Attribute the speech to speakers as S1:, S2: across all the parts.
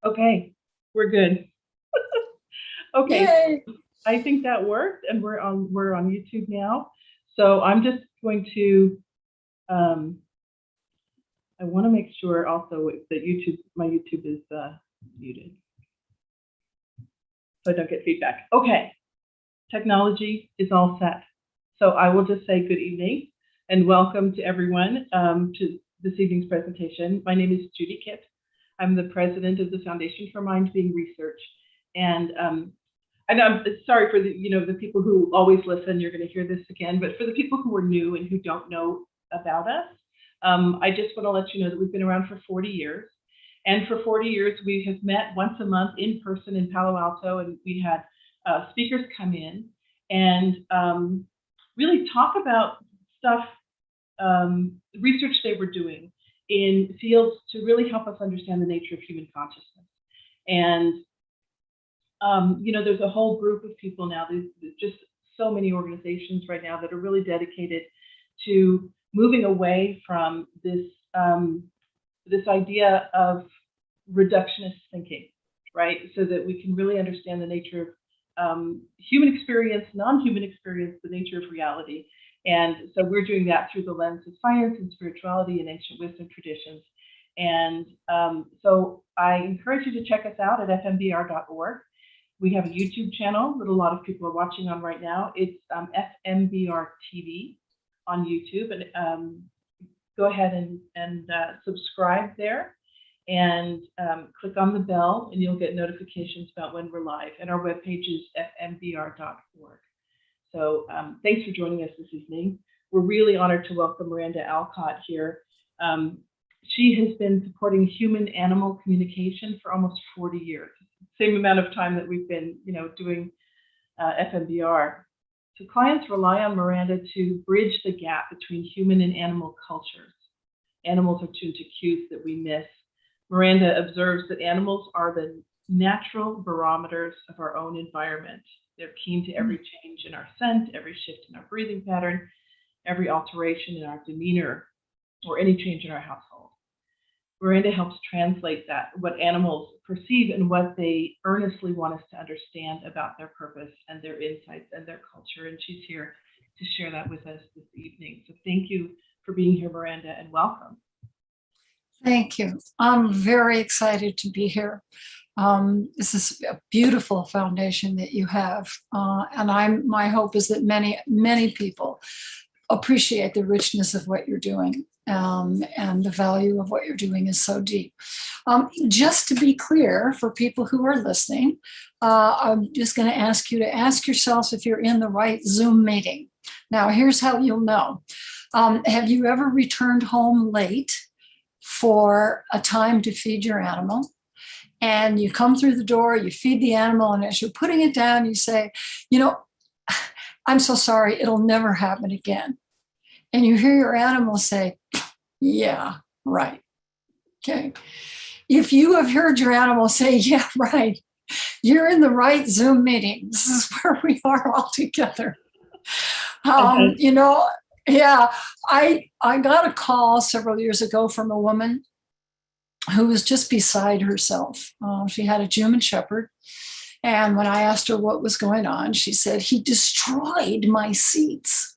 S1: Okay, we're good. Okay,
S2: Yay!
S1: I think that worked, and we're on YouTube now. So I'm just going to I want to make sure also that my YouTube is muted, so I don't get feedback. Okay, technology is all set. So I will just say good evening and welcome to everyone to this evening's presentation. My name is Judy Kitt. I'm the president of the Foundation for Mind Being Research, and I'm sorry for the people who always listen. You're going to hear this again, but for the people who are new and who don't know about us, I just want to let you know that we've been around for 40 years. And for 40 years, we have met once a month in person in Palo Alto, and we had speakers come in and really talk about stuff, research they were doing in fields to really help us understand the nature of human consciousness. And there's a whole group of people now. There's just so many organizations right now that are really dedicated to moving away from this idea of reductionist thinking, right? So that we can really understand the nature of human experience, non-human experience, the nature of reality. And so we're doing that through the lens of science and spirituality and ancient wisdom traditions. And so I encourage you to check us out at fmbr.org. We have a YouTube channel that a lot of people are watching on right now. It's FMBR TV on YouTube, and go ahead and subscribe there, and click on the bell, and you'll get notifications about when we're live. And our webpage is fmbr.org. So thanks for joining us this evening. We're really honored to welcome Miranda Alcott here. She has been supporting human-animal communication for almost 40 years. Same amount of time that we've been, doing FMBR. So clients rely on Miranda to bridge the gap between human and animal cultures. Animals are tuned to cues that we miss. Miranda observes that animals are the natural barometers of our own environment. They're keen to every change in our scent, every shift in our breathing pattern, every alteration in our demeanor, or any change in our household. Miranda helps translate that, what animals perceive and what they earnestly want us to understand about their purpose and their insights and their culture. And she's here to share that with us this evening. So thank you for being here, Miranda, and welcome.
S2: Thank you. I'm very excited to be here. This is a beautiful foundation that you have. And my hope is that many, many people appreciate the richness of what you're doing. And the value of what you're doing is so deep. Just to be clear, for people who are listening, I'm just going to ask you to ask yourselves if you're in the right Zoom meeting. Now, here's how you'll know. Have you ever returned home late for a time to feed your animal? And you come through the door, you feed the animal, and as you're putting it down, you say, I'm so sorry, it'll never happen again. And you hear your animal say, yeah, right. Okay. If you have heard your animal say, yeah, right, you're in the right Zoom meeting. This is where we are all together. Yeah, I got a call several years ago from a woman who was just beside herself. She had a German Shepherd. And when I asked her what was going on, she said, he destroyed my seats.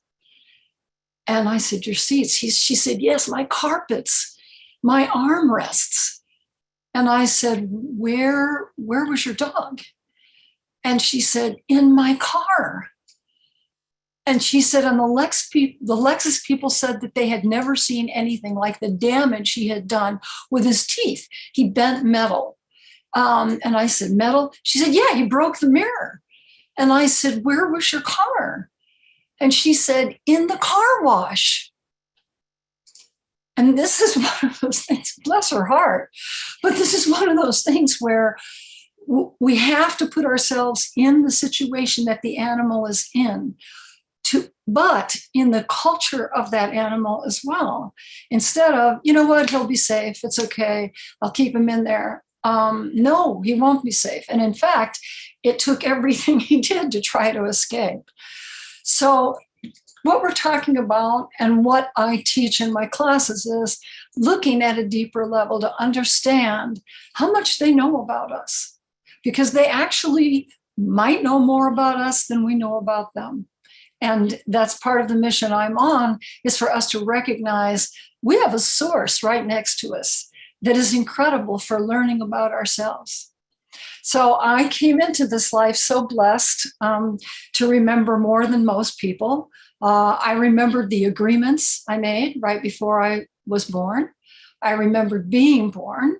S2: And I said, your seats? She said, yes, my carpets, my armrests. And I said, where was your dog? And she said, in my car. And she said, and the Lexus people said that they had never seen anything like the damage he had done with his teeth. He bent metal. And I said, metal? She said, yeah, he broke the mirror. And I said, where was your car? And she said, in the car wash. And this is one of those things, bless her heart, but this is one of those things where we have to put ourselves in the situation that the animal is in, but in the culture of that animal as well. Instead of, you know what, he'll be safe, it's okay, I'll keep him in there. No, he won't be safe. And in fact, it took everything he did to try to escape. So what we're talking about and what I teach in my classes is looking at a deeper level to understand how much they know about us, because they actually might know more about us than we know about them. And that's part of the mission I'm on, is for us to recognize we have a source right next to us that is incredible for learning about ourselves. So I came into this life so blessed to remember more than most people. I remembered the agreements I made right before I was born. I remembered being born.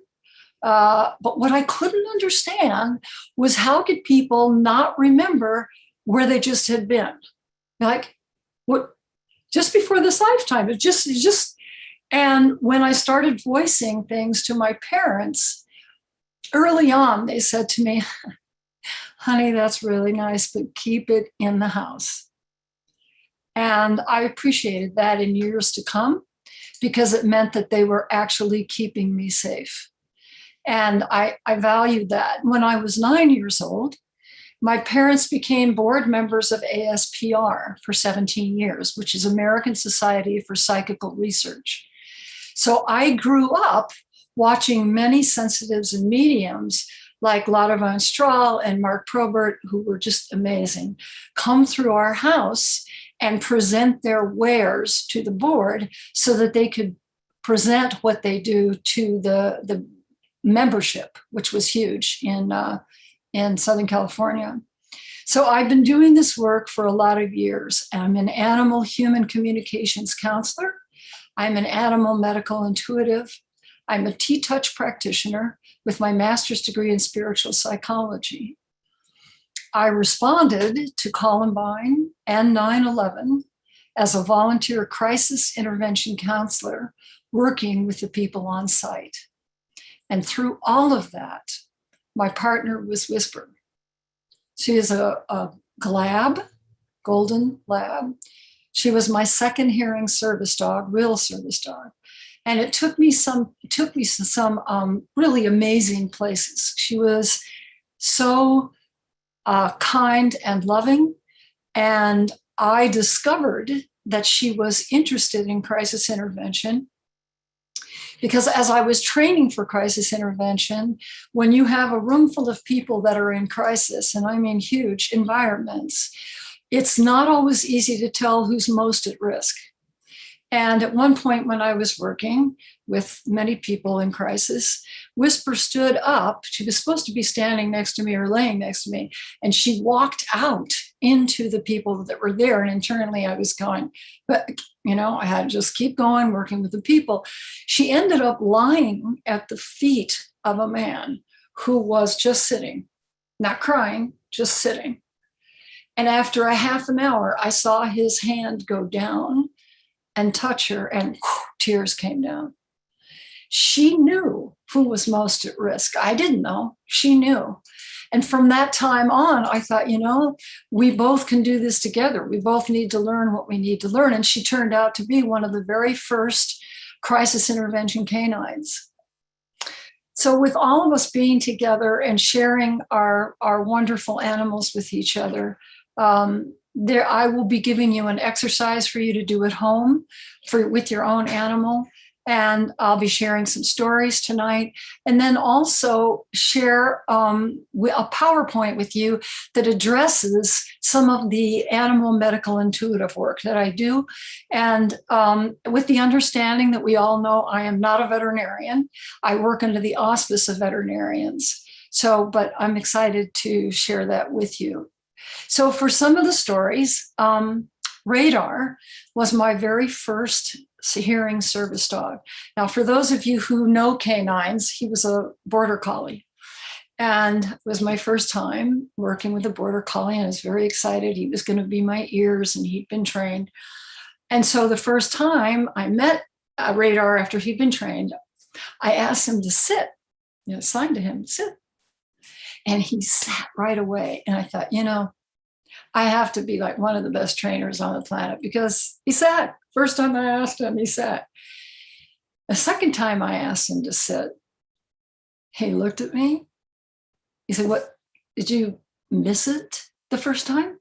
S2: But what I couldn't understand was, how could people not remember where they just had been? Like, what, just before this lifetime, it just, and when I started voicing things to my parents, early on, they said to me, honey, that's really nice, but keep it in the house. And I appreciated that in years to come, because it meant that they were actually keeping me safe. And I valued that. When I was 9 years old, my parents became board members of ASPR for 17 years, which is American Society for Psychical Research. So I grew up watching many sensitives and mediums like Lotta von Strahl and Mark Probert, who were just amazing, come through our house and present their wares to the board so that they could present what they do to the membership, which was huge in Southern California. So I've been doing this work for a lot of years. I'm an animal-human communications counselor. I'm an animal medical intuitive. I'm a T-Touch practitioner with my master's degree in spiritual psychology. I responded to Columbine and 9/11 as a volunteer crisis intervention counselor working with the people on site. And through all of that, my partner was Whisper. She is a glab, golden lab. She was my second hearing service dog, real service dog. And it took me to some really amazing places. She was so kind and loving. And I discovered that she was interested in crisis intervention, because as I was training for crisis intervention, when you have a room full of people that are in crisis, and I mean huge environments, it's not always easy to tell who's most at risk. And at one point when I was working with many people in crisis, Whisper stood up. She was supposed to be standing next to me or laying next to me, and she walked out into the people that were there. And internally I was going, but I had to just keep going, working with the people. She ended up lying at the feet of a man who was just sitting, not crying, just sitting. And after a half an hour, I saw his hand go down and touch her, and tears came down. She knew who was most at risk. I didn't know. She knew. And from that time on, I thought, we both can do this together. We both need to learn what we need to learn. And she turned out to be one of the very first crisis intervention canines. So with all of us being together and sharing our wonderful animals with each other, I will be giving you an exercise for you to do at home with your own animal. And I'll be sharing some stories tonight, and then also share a PowerPoint with you that addresses some of the animal medical intuitive work that I do. And with the understanding that we all know I am not a veterinarian. I work under the auspice of veterinarians. But I'm excited to share that with you. So for some of the stories, Radar was my very first hearing service dog. Now, for those of you who know canines, he was a border collie. And it was my first time working with a border collie, and I was very excited. He was going to be my ears, and he'd been trained. And so the first time I met Radar after he'd been trained, I asked him to sit, signed to him, sit. And he sat right away. And I thought, I have to be like one of the best trainers on the planet, because he sat. First time I asked him, he sat. The second time I asked him to sit, he looked at me. He said, "What, did you miss it the first time?"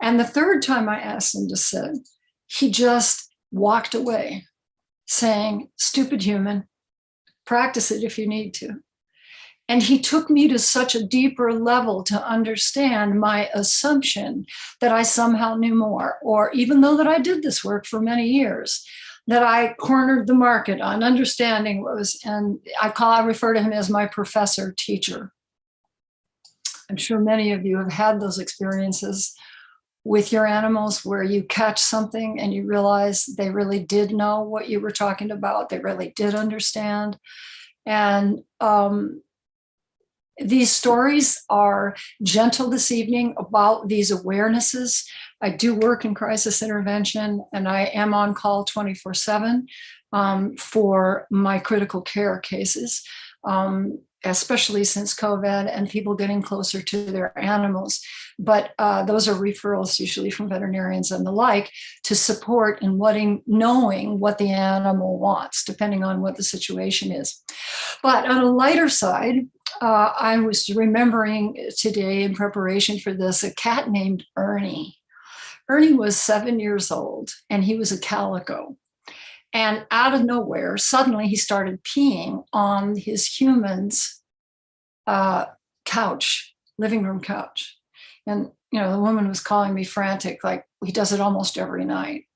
S2: And the third time I asked him to sit, he just walked away saying, "Stupid human, practice it if you need to." And he took me to such a deeper level to understand my assumption that I somehow knew more, or even though that I did this work for many years, that I cornered the market on understanding what was, and I refer to him as my professor teacher. I'm sure many of you have had those experiences with your animals where you catch something and you realize they really did know what you were talking about. They really did understand. And these stories are gentle this evening about these awarenesses. I do work in crisis intervention, and I am on call 24/7 for my critical care cases, especially since COVID and people getting closer to their animals. But those are referrals usually from veterinarians and the like to support in knowing what the animal wants, depending on what the situation is. But on a lighter side, I was remembering today in preparation for this, a cat named Ernie. Ernie was 7 years old and he was a calico. And out of nowhere, suddenly he started peeing on his human's couch, living room couch. And, the woman was calling me frantic, like he does it almost every night.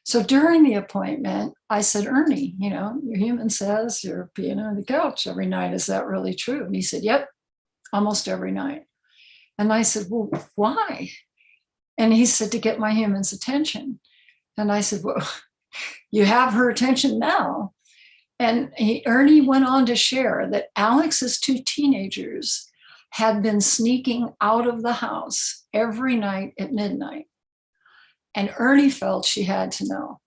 S2: So during the appointment, I said, "Ernie, your human says you're peeing on the couch every night. Is that really true?" And he said, "Yep, almost every night." And I said, "Well, why?" And he said, "To get my human's attention." And I said, "Well, you have her attention now." And Ernie went on to share that Alex's two teenagers had been sneaking out of the house every night at midnight. And Ernie felt she had to know.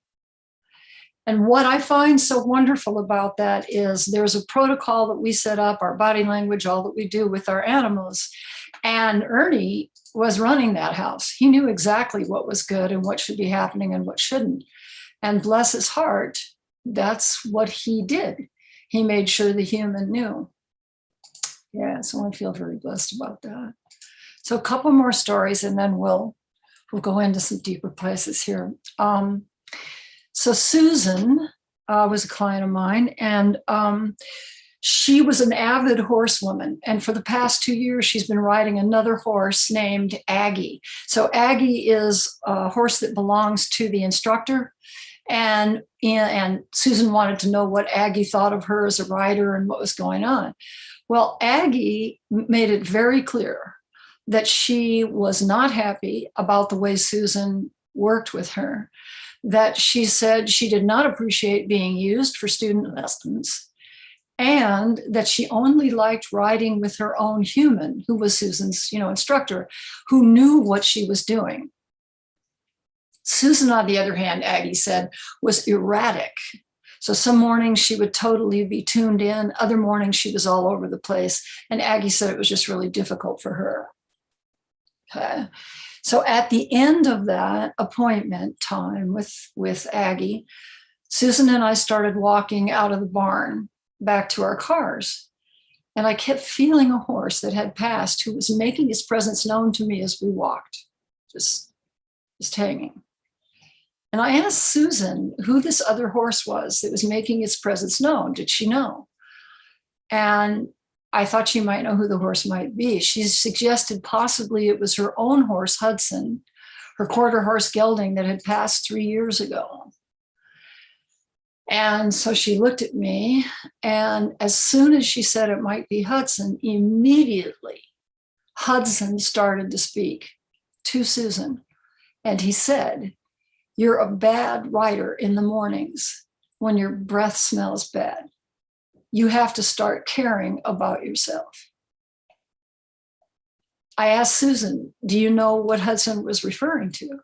S2: And what I find so wonderful about that is there's a protocol that we set up, our body language, all that we do with our animals. And Ernie was running that house. He knew exactly what was good and what should be happening and what shouldn't. And bless his heart, that's what he did. He made sure the human knew. Yeah, so I feel very blessed about that. So a couple more stories and then we'll go into some deeper places here. So Susan was a client of mine, and she was an avid horsewoman. And for the past 2 years, she's been riding another horse named Aggie. So Aggie is a horse that belongs to the instructor. And Susan wanted to know what Aggie thought of her as a rider and what was going on. Well, Aggie made it very clear that she was not happy about the way Susan worked with her, that she said she did not appreciate being used for student lessons, and that she only liked riding with her own human, who was Susan's, instructor, who knew what she was doing. Susan, on the other hand, Aggie said, was erratic. So some mornings she would totally be tuned in. Other mornings she was all over the place. And Aggie said it was just really difficult for her. Okay. So at the end of that appointment time with Aggie, Susan and I started walking out of the barn back to our cars. And I kept feeling a horse that had passed who was making his presence known to me as we walked, just hanging. And I asked Susan who this other horse was that was making its presence known. Did she know? And I thought she might know who the horse might be. She suggested possibly it was her own horse, Hudson, her quarter horse gelding that had passed 3 years ago. And so she looked at me, and as soon as she said it might be Hudson, immediately Hudson started to speak to Susan. And he said, "You're a bad rider in the mornings when your breath smells bad. You have to start caring about yourself." I asked Susan, "Do you know what Hudson was referring to?"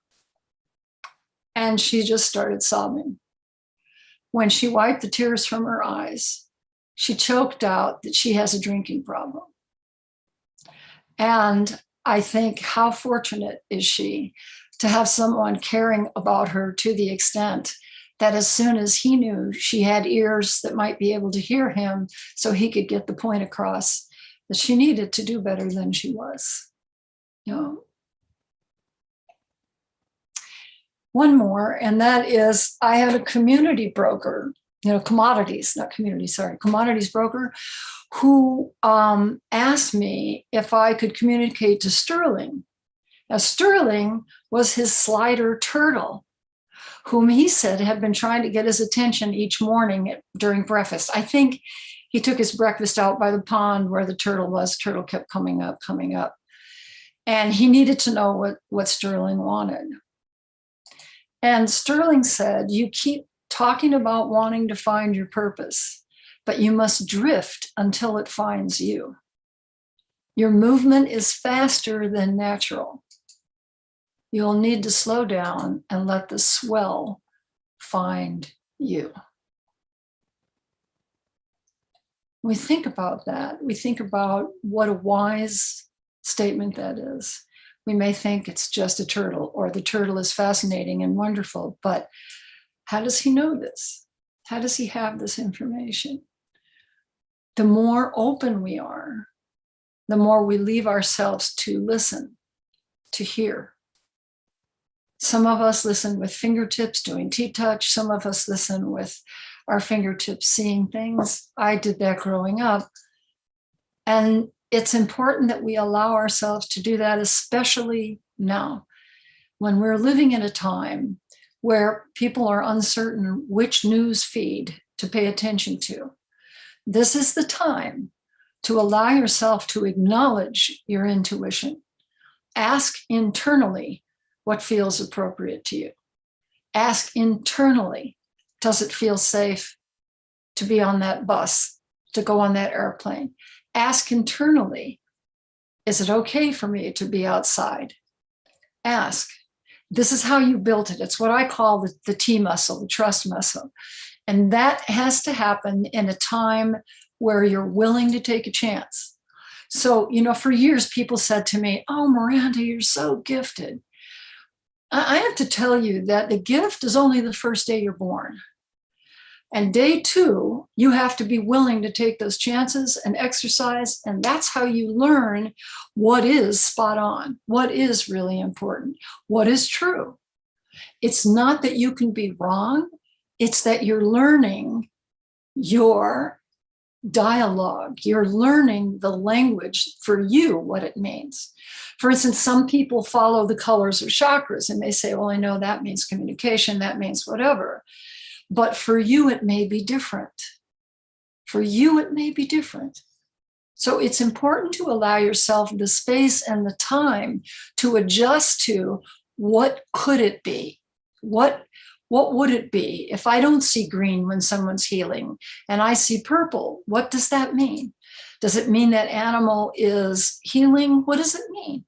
S2: And she just started sobbing. When she wiped the tears from her eyes, she choked out that she has a drinking problem. And I think, how fortunate is she to have someone caring about her to the extent that as soon as he knew, she had ears that might be able to hear him so he could get the point across that she needed to do better than she was. one more, and that is I had a community broker, commodities, not community, sorry, commodities broker, who asked me if I could communicate to Sterling. Now, Sterling was his slider turtle, whom he said had been trying to get his attention each morning during breakfast. I think he took his breakfast out by the pond where the turtle was. Turtle kept coming up. And he needed to know what Sterling wanted. And Sterling said, you keep talking about wanting to find your purpose, but you must drift until it finds you. Your movement is faster than natural. You'll need to slow down and let the swell find you. We think about that. We think about what a wise statement that is. We may think it's just a turtle, or the turtle is fascinating and wonderful, but how does he know this? How does he have this information? The more open we are, the more we leave ourselves to listen, to hear. Some of us listen with fingertips doing T-touch. Some of us listen with our fingertips seeing things. I did that growing up. And it's important that we allow ourselves to do that, especially now, when we're living in a time where people are uncertain which news feed to pay attention to. This is the time to allow yourself to acknowledge your intuition. Ask internally what feels appropriate to you. Ask internally, does it feel safe to be on that bus, to go on that airplane? Ask internally, is it okay for me to be outside? Ask. This is how you built it. It's what I call the T muscle, the trust muscle. And that has to happen in a time where you're willing to take a chance. So, for years, people said to me, oh, Miranda, you're so gifted. I have to tell you that the gift is only the first day you're born. And day 2, you have to be willing to take those chances and exercise. And that's how you learn what is spot on, what is really important, what is true. It's not that you can be wrong. It's that you're learning your dialogue. You're learning the language for you, what it means. For instance, some people follow the colors of chakras and they say, well, I know that means communication, that means whatever. But for you, it may be different. For you, it may be different. So it's important to allow yourself the space and the time to adjust to what could it be? What would it be if I don't see green when someone's healing and I see purple? What does that mean? Does it mean that animal is healing? What does it mean?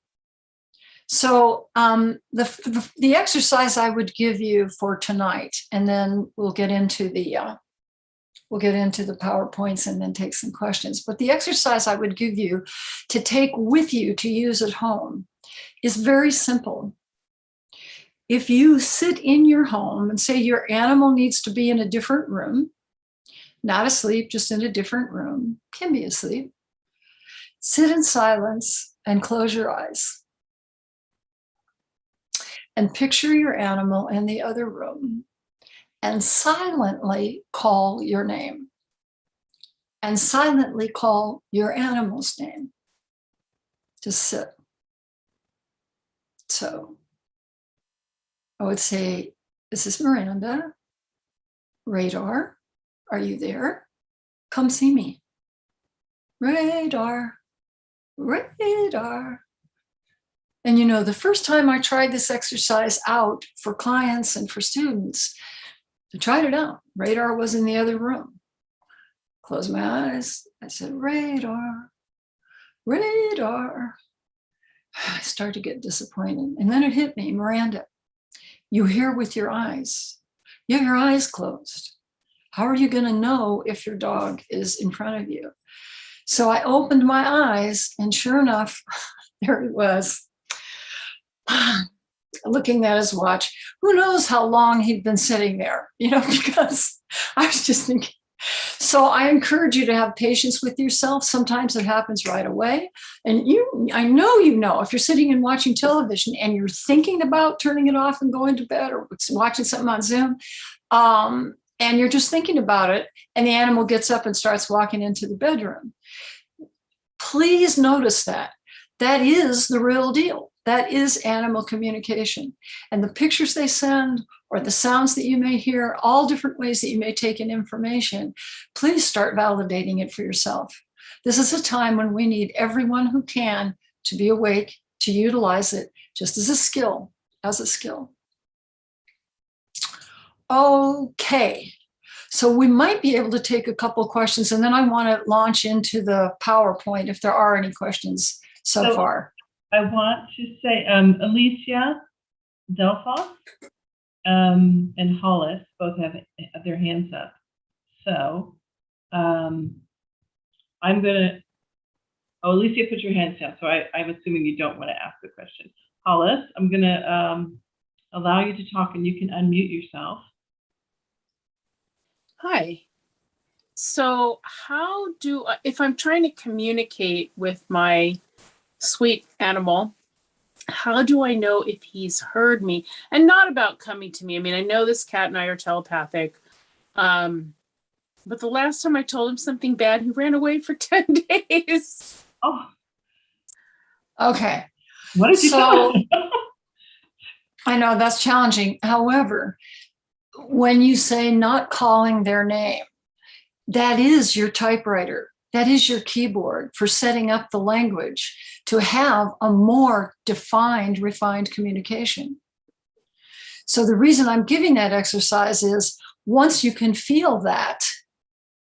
S2: So the exercise I would give you for tonight, and then we'll get into the PowerPoints and then take some questions. But the exercise I would give you to take with you to use at home is very simple. If you sit in your home and say your animal needs to be in a different room, not asleep, just in a different room, can be asleep, sit in silence and close your eyes. And picture your animal in the other room and silently call your name and silently call your animal's name. Just sit. So I would say, this is Miranda. Radar, are you there? Come see me. Radar, radar. And the first time I tried this exercise out for clients and for students, I tried it out. Radar was in the other room. Closed my eyes. I said, radar, radar. I started to get disappointed. And then it hit me, Miranda, you hear with your eyes. You have your eyes closed. How are you going to know if your dog is in front of you? So I opened my eyes, and sure enough, there he was. Looking at his watch, who knows how long he'd been sitting there, because I was just thinking. So I encourage you to have patience with yourself. Sometimes it happens right away. And I know, if you're sitting and watching television and you're thinking about turning it off and going to bed or watching something on Zoom, and you're just thinking about it, and the animal gets up and starts walking into the bedroom. Please notice that. That is the real deal. That is animal communication. And the pictures they send or the sounds that you may hear, all different ways that you may take in information, please start validating it for yourself. This is a time when we need everyone who can to be awake, to utilize it just as a skill, Okay, so we might be able to take a couple of questions, and then I want to launch into the PowerPoint if there are any questions so far.
S1: I want to say Alicia Delphos and Hollis both have their hands up. So I'm going to, Alicia, put your hands down. So I'm assuming you don't want to ask the question. Hollis, I'm going to allow you to talk, and you can unmute yourself.
S3: Hi. So if I'm trying to communicate with my sweet animal, how do I know if he's heard me? And not about coming to me. I mean, I know this cat and I are telepathic. But the last time I told him something bad, he ran away for 10 days.
S1: Oh.
S2: Okay.
S1: What did you tell him?
S2: I know that's challenging. However, when you say not calling their name, that is your typewriter. That is your keyboard for setting up the language to have a more defined, refined communication. So the reason I'm giving that exercise is once you can feel that,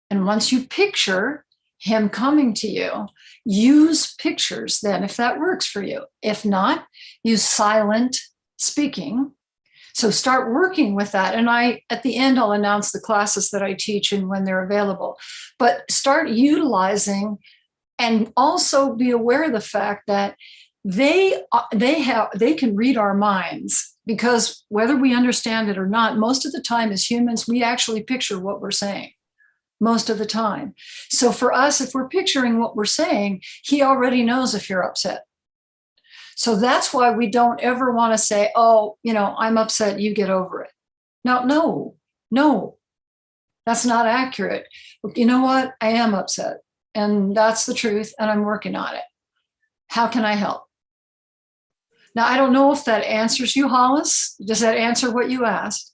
S2: and once you picture him coming to you, use pictures then if that works for you. If not, use silent speaking. So start working with that. And at the end, I'll announce the classes that I teach and when they're available. But start utilizing, and also be aware of the fact that they can read our minds, because whether we understand it or not, most of the time as humans, we actually picture what we're saying most of the time. So for us, if we're picturing what we're saying, he already knows if you're upset. So that's why we don't ever want to say, oh, I'm upset, you get over it. No, that's not accurate. You know what? I am upset, and that's the truth, and I'm working on it. How can I help? Now, I don't know if that answers you, Hollis. Does that answer what you asked?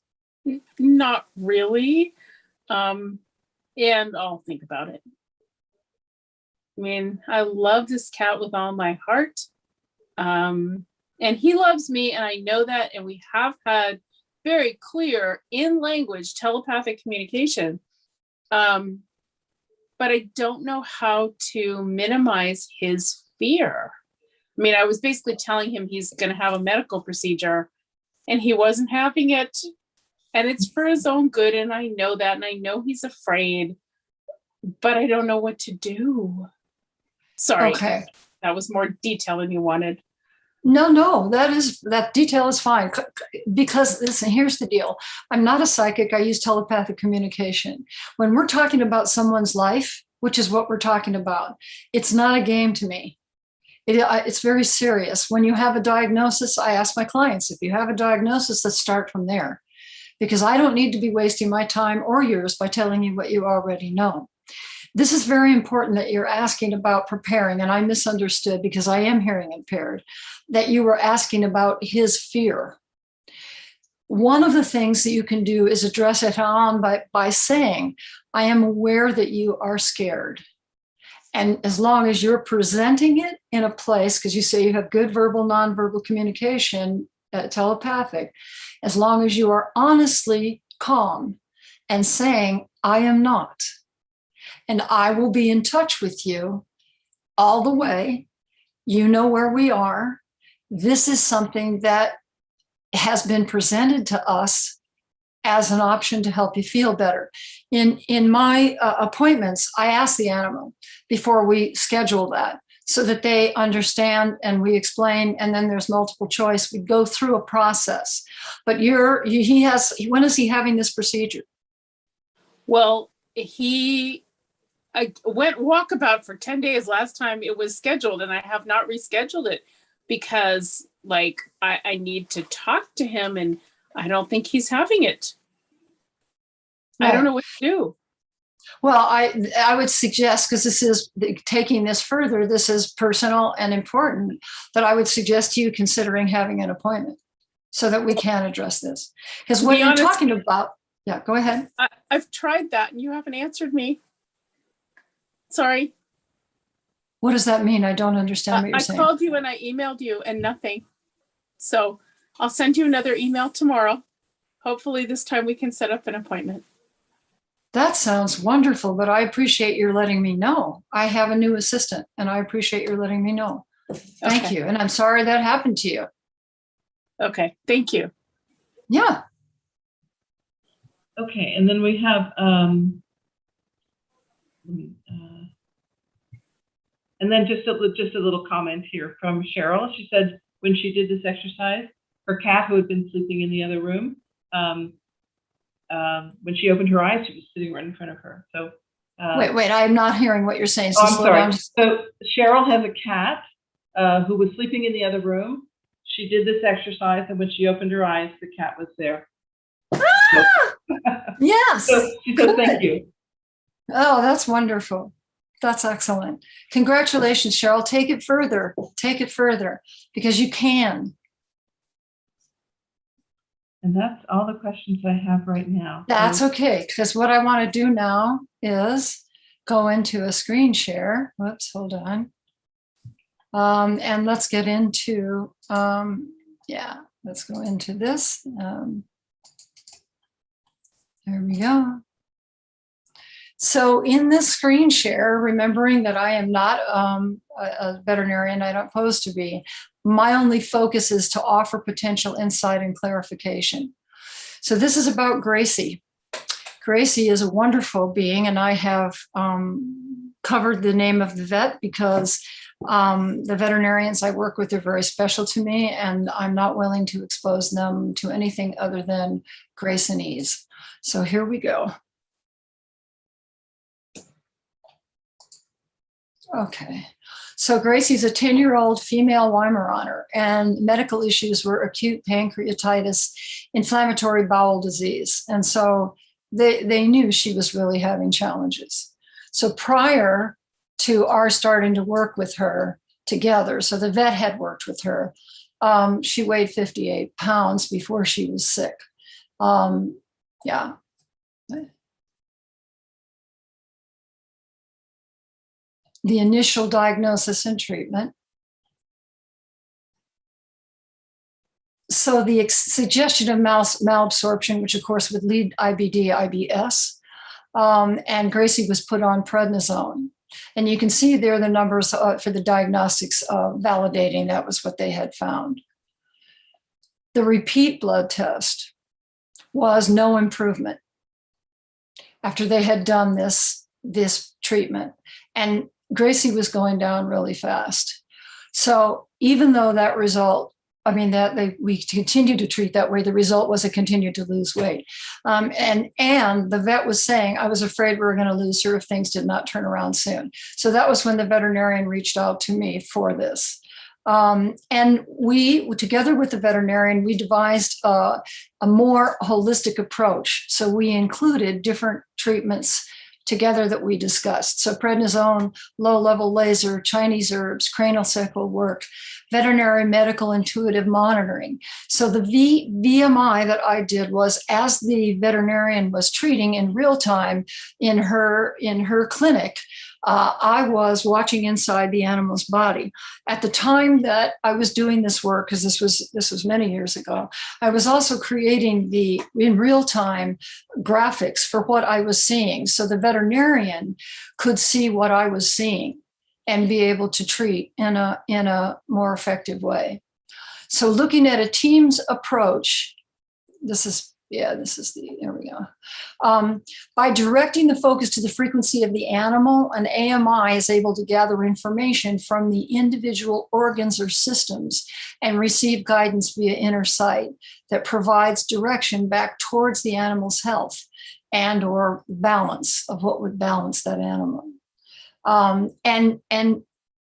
S3: Not really. And I'll think about it. I mean, I love this cat with all my heart. And he loves me, and I know that, and we have had very clear in language telepathic communication. But I don't know how to minimize his fear. I mean, I was basically telling him he's going to have a medical procedure, and he wasn't having it, and it's for his own good, and I know that, and I know he's afraid, but I don't know what to do. Sorry.
S2: Okay.
S3: That was more detail than you wanted.
S2: No, that detail is fine. Because listen, here's the deal. I'm not a psychic. I use telepathic communication. When we're talking about someone's life, which is what we're talking about, it's not a game to me. It's very serious. When you have a diagnosis, I ask my clients, if you have a diagnosis, let's start from there. Because I don't need to be wasting my time or yours by telling you what you already know. This is very important that you're asking about preparing, and I misunderstood because I am hearing impaired, that you were asking about his fear. One of the things that you can do is address it on by saying, I am aware that you are scared. And as long as you're presenting it in a place, because you say you have good verbal, nonverbal communication, telepathic, as long as you are honestly calm and saying, I am not. And I will be in touch with you all the way. You know where we are. This is something that has been presented to us as an option to help you feel better. In my appointments, I ask the animal before we schedule that so that they understand, and we explain, and then there's multiple choice. We go through a process. But when is he having this procedure?
S3: Well, I went walkabout for 10 days last time it was scheduled, and I have not rescheduled it because like I need to talk to him, and I don't think he's having it. I don't know what to do.
S2: Well, I would suggest, because this is taking this further, this is personal and important, that I would suggest you considering having an appointment so that we can address this. Because what you're talking about, yeah, go ahead.
S3: I've tried that and you haven't answered me. Sorry.
S2: What does that mean? I don't understand what you're saying.
S3: I called you and I emailed you and nothing. So I'll send you another email tomorrow. Hopefully this time we can set up an appointment.
S2: That sounds wonderful, but I appreciate your letting me know. I have a new assistant and I appreciate your letting me know. Thank you. And I'm sorry that happened to you.
S3: Okay. Thank you.
S2: Yeah.
S1: Okay. And then we have, and then just a little comment here from Cheryl. She said when she did this exercise, her cat, who had been sleeping in the other room, when she opened her eyes, she was sitting right in front of her. So
S2: wait, I'm not hearing what you're saying. So
S1: I'm sorry. So Cheryl has a cat who was sleeping in the other room. She did this exercise, and when she opened her eyes, the cat was there.
S2: Yes.
S1: So she said, "Thank you."
S2: Oh, that's wonderful. That's excellent. Congratulations, Cheryl. Take it further. Take it further, because you can.
S1: And that's all the questions I have right now.
S2: That's okay, because what I want to do now is go into a screen share. Whoops, hold on. And let's get into, let's go into this. There we go. So in this screen share, remembering that I am not a veterinarian, I don't pose to be, my only focus is to offer potential insight and clarification. So this is about Gracie. Gracie is a wonderful being, and I have covered the name of the vet because the veterinarians I work with are very special to me, and I'm not willing to expose them to anything other than grace and ease. So here we go. Okay, so Gracie's a 10-year-old female Weimaraner, and medical issues were acute pancreatitis, inflammatory bowel disease. And so they knew she was really having challenges. So prior to our starting to work with her together, so the vet had worked with her, she weighed 58 pounds before she was sick. Yeah. The initial diagnosis and treatment. So the suggestion of malabsorption, which of course would lead IBD, IBS, and Gracie was put on prednisone. And you can see there the numbers for the diagnostics validating that was what they had found. The repeat blood test was no improvement after they had done this treatment. And Gracie was going down really fast. So even though that result, we continued to treat that way, the result was it continued to lose weight. And the vet was saying, I was afraid we were going to lose her if things did not turn around soon. So that was when the veterinarian reached out to me for this. And we, together with the veterinarian, we devised a more holistic approach. So we included different treatments together that we discussed. So prednisone, low-level laser, Chinese herbs, cranial cycle work, veterinary medical intuitive monitoring. So the VMI that I did was, as the veterinarian was treating in real time in her clinic, I was watching inside the animal's body. At the time that I was doing this work, because this was many years ago, I was also creating in real time graphics for what I was seeing, so the veterinarian could see what I was seeing and be able to treat in a more effective way. So looking at a team's approach, there we go. By directing the focus to the frequency of the animal, an AMI is able to gather information from the individual organs or systems and receive guidance via inner sight that provides direction back towards the animal's health. and or balance of what would balance that animal.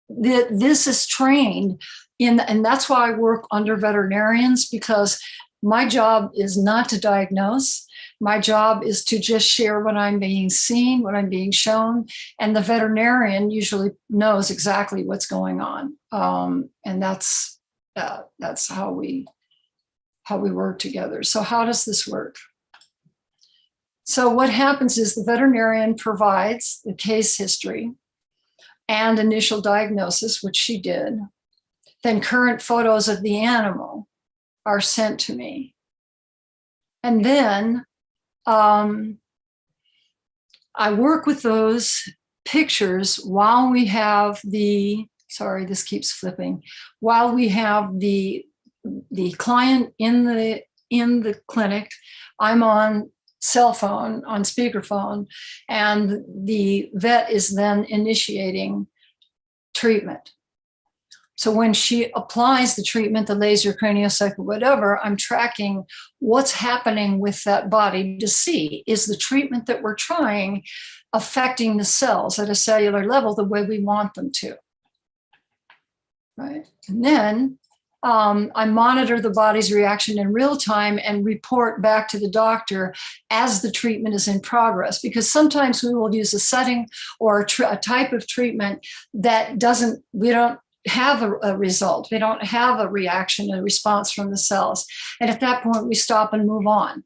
S2: This is trained in, and that's why I work under veterinarians, because my job is not to diagnose. My job is to just share what I'm being seen, what I'm being shown, and the veterinarian usually knows exactly what's going on. And that's how we work together. So how does this work? So what happens is the veterinarian provides the case history and initial diagnosis, which she did. Then current photos of the animal are sent to me. And then I work with those pictures while we have the, sorry, this keeps flipping, while we have the client in the clinic. I'm on cell phone, on speakerphone, and the vet is then initiating treatment. So when she applies the treatment, the laser, craniocycle, whatever, I'm tracking what's happening with that body to see, is the treatment that we're trying affecting the cells at a cellular level the way we want them to, right? And then I monitor the body's reaction in real time and report back to the doctor as the treatment is in progress, because sometimes we will use a setting or a type of treatment that we don't have a result. We don't have a reaction, a response from the cells. And at that point, we stop and move on.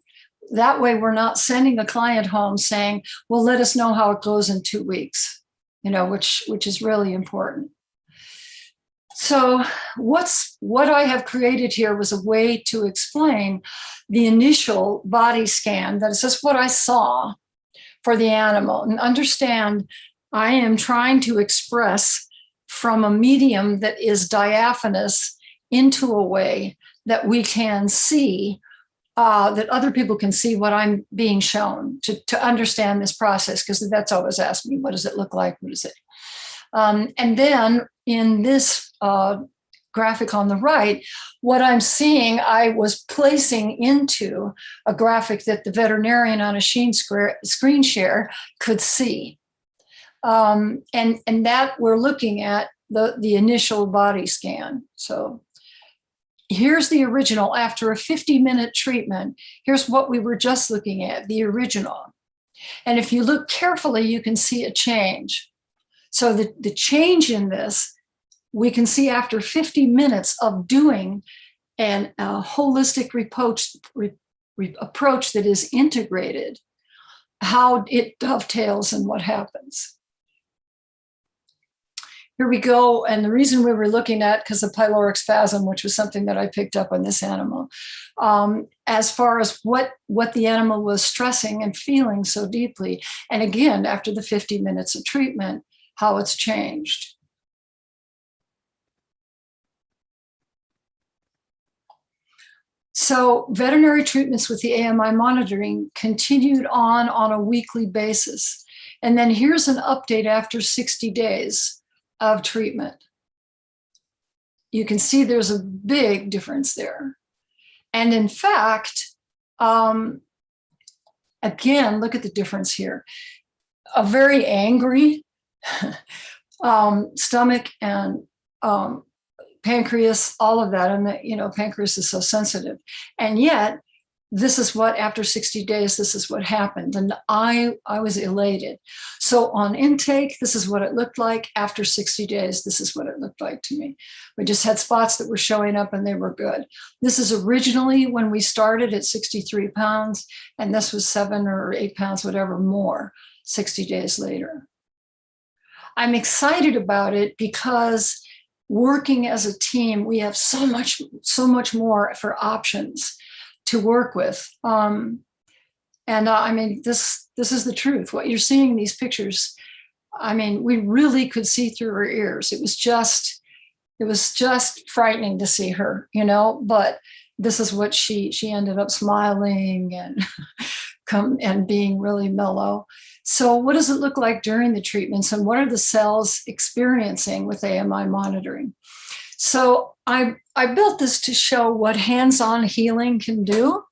S2: That way, we're not sending the client home saying, well, let us know how it goes in 2 weeks, which is really important. So what I have created here was a way to explain the initial body scan. That is just what I saw for the animal. And understand, I am trying to express from a medium that is diaphanous into a way that we can see, that other people can see what I'm being shown to understand this process, because the vets always ask me, what does it look like? What is it? And then in this graphic on the right, what I'm seeing, I was placing into a graphic that the veterinarian on a screen share could see. And that we're looking at the initial body scan. So here's the original after a 50-minute treatment. Here's what we were just looking at, the original. And if you look carefully, you can see a change. So the change in this, we can see after 50 minutes of doing a holistic approach that is integrated, how it dovetails and what happens. Here we go. And the reason we were looking at, because of pyloric spasm, which was something that I picked up on this animal, as far as what the animal was stressing and feeling so deeply. And again, after the 50 minutes of treatment, how it's changed. So veterinary treatments with the AMI monitoring continued on a weekly basis. And then here's an update after 60 days of treatment. You can see there's a big difference there. And in fact, again, look at the difference here. A very angry stomach and pancreas, all of that. And pancreas is so sensitive. And yet, this is what, after 60 days, this is what happened. And I was elated. So on intake, this is what it looked like. After 60 days, this is what it looked like to me. We just had spots that were showing up and they were good. This is originally when we started at 63 pounds, and this was 7 or 8 pounds, whatever, more 60 days later. I'm excited about it because working as a team, we have so much more for options to work with. I mean, this is the truth. What you're seeing in these pictures, I mean, we really could see through her ears. It was just frightening to see her, but this is what she ended up smiling and being really mellow. So what does it look like during the treatments, and what are the cells experiencing with AMI monitoring? So I built this to show what hands-on healing can do.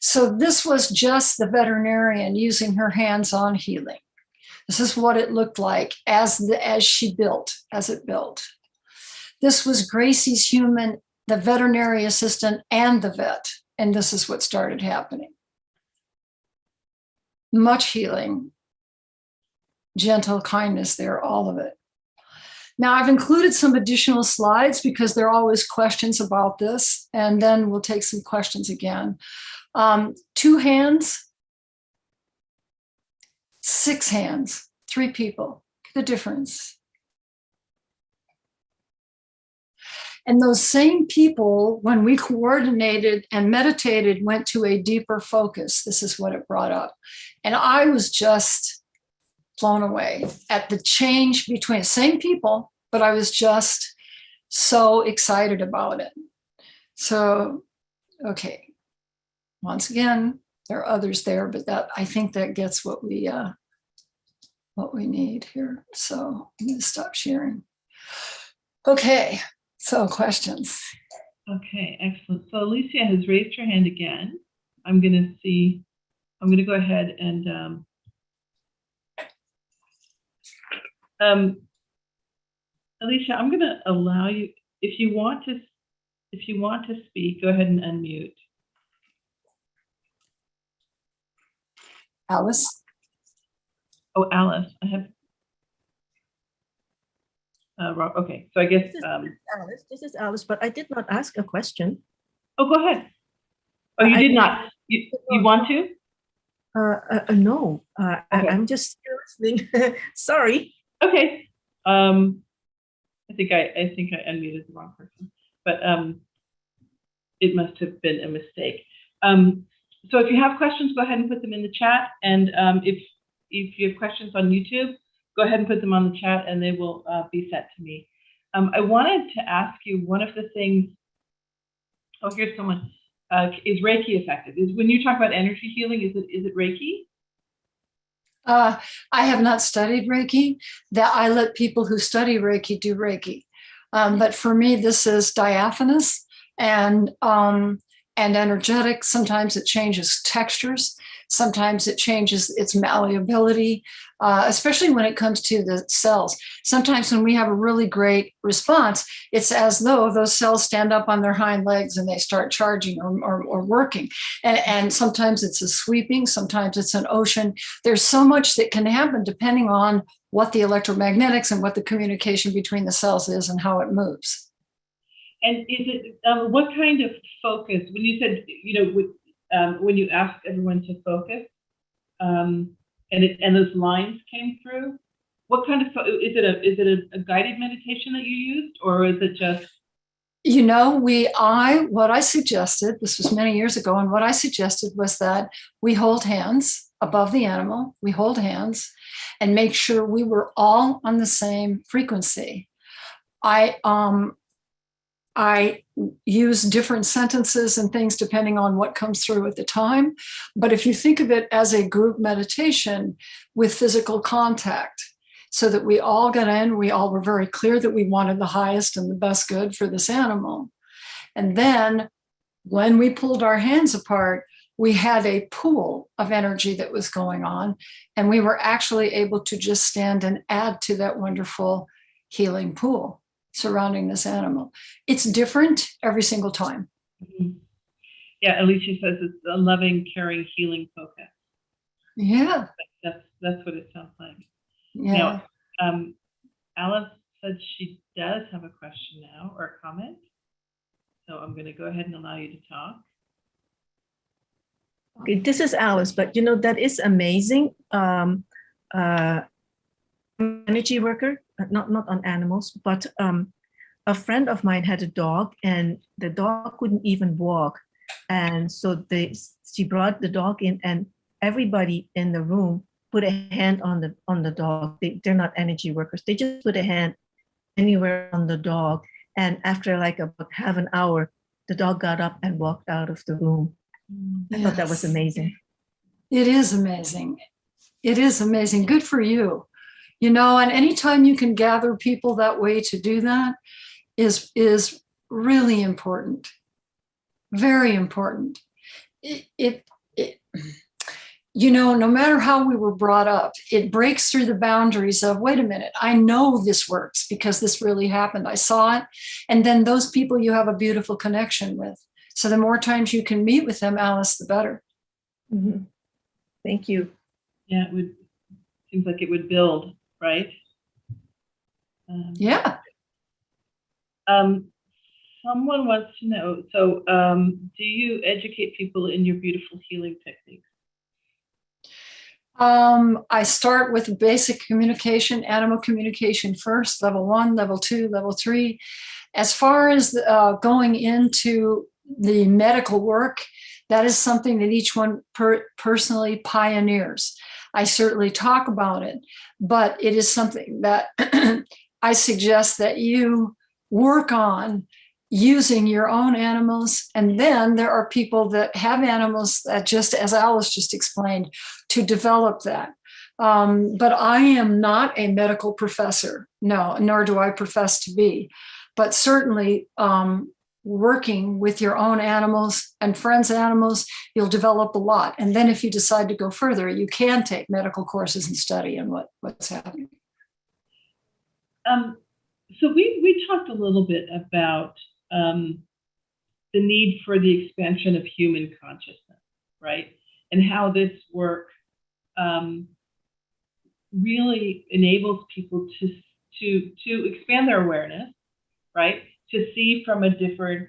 S2: So this was just the veterinarian using her hands-on healing. This is what it looked like as it built. This was Gracie's human, the veterinary assistant, and the vet. And this is what started happening. Much healing, gentle kindness there, all of it. Now, I've included some additional slides because there are always questions about this, and then we'll take some questions again. 2 hands, 6 hands, 3 people, the difference. And those same people, when we coordinated and meditated, went to a deeper focus. This is what it brought up. And I was just blown away at the change between the same people, but I was just so excited about it. So, okay. Once again, there are others there, but that, I think that gets what we need here. So I'm going to stop sharing. Okay. So questions.
S1: Okay, excellent. So Alicia has raised her hand again. I'm going to go ahead and Alicia, I'm going to allow you, if you want to speak, go ahead and unmute.
S2: Alice?
S1: Oh, Alice, I have. Okay, so I guess.
S4: This is Alice, but I did not ask a question.
S1: Oh, go ahead. Oh, you did not. You want to?
S4: No.
S1: Okay.
S4: I'm just listening. Sorry.
S1: Okay. I think I unmuted the wrong person, but it must have been a mistake. So if you have questions, go ahead and put them in the chat, and if you have questions on YouTube, go ahead and put them on the chat and they will be sent to me. I wanted to ask you one of the things, oh, here's someone, is Reiki effective? When you talk about energy healing, is it Reiki?
S2: I have not studied Reiki. That I let people who study Reiki do Reiki. But for me, this is diaphanous and energetic. Sometimes it changes textures. Sometimes it changes its malleability, especially when it comes to the cells. Sometimes when we have a really great response, it's as though those cells stand up on their hind legs and they start charging or working. And sometimes it's a sweeping, sometimes it's an ocean. There's so much that can happen depending on what the electromagnetics and what the communication between the cells is and how it moves.
S1: And is it, what kind of focus, when you said, when you ask everyone to focus, and those lines came through, what kind of, is it a guided meditation that you used, or is it just? What I suggested, this was many years ago, and what I suggested was that we hold hands above the animal, we hold hands and make sure we were all on the same frequency. I use different sentences and things depending on what comes through at the time. But if you think of it as a group meditation with physical contact, so that we all got in, we all were very clear that we wanted the highest and the best good for this animal. And then when we pulled our hands apart, we had a pool of energy that was going on, and we were actually able to just stand and add to that wonderful healing pool surrounding this animal. It's different every single time. Mm-hmm. Yeah, Alicia says it's a loving, caring, healing focus. Yeah. That's what it sounds like. Yeah. Now, Alice said she does have a question now or a comment. So I'm going to go ahead and allow you to talk.
S4: Okay, this is Alice, but that is amazing. Energy worker, not on animals, but a friend of mine had a dog, and the dog couldn't even walk, and so she brought the dog in, and everybody in the room put a hand on the dog. They're not energy workers. They just put a hand anywhere on the dog, and after like about half an hour, the dog got up and walked out of the room. I thought that was amazing. It is amazing. It is amazing. Good for you. And anytime you can gather people that way to do that is really important. Very important.
S2: no matter how we were brought up, it breaks through the boundaries of, wait a minute, I know this works because this really happened. I saw it. And then those people you have a beautiful connection with. So the more times you can meet with them, Alice, the better.
S4: Mhm. Thank you.
S1: Yeah, seems like it would build, right?
S2: Yeah.
S1: Someone wants to know, so do you educate people in your beautiful healing techniques?
S2: I start with basic communication, animal communication first, level 1, level 2, level 3. As far as going into the medical work, that is something that each one personally pioneers. I certainly talk about it, but it is something that I suggest that you work on using your own animals. And then there are people that have animals that, just as Alice just explained, to develop that. But I am not a medical professor, no, nor do I profess to be. But certainly working with your own animals and friends' animals, you'll develop a lot. And then if you decide to go further, you can take medical courses and study and what's happening.
S1: So we talked a little bit about the need for the expansion of human consciousness, right? And how this work really enables people to expand their awareness, right? To see from a different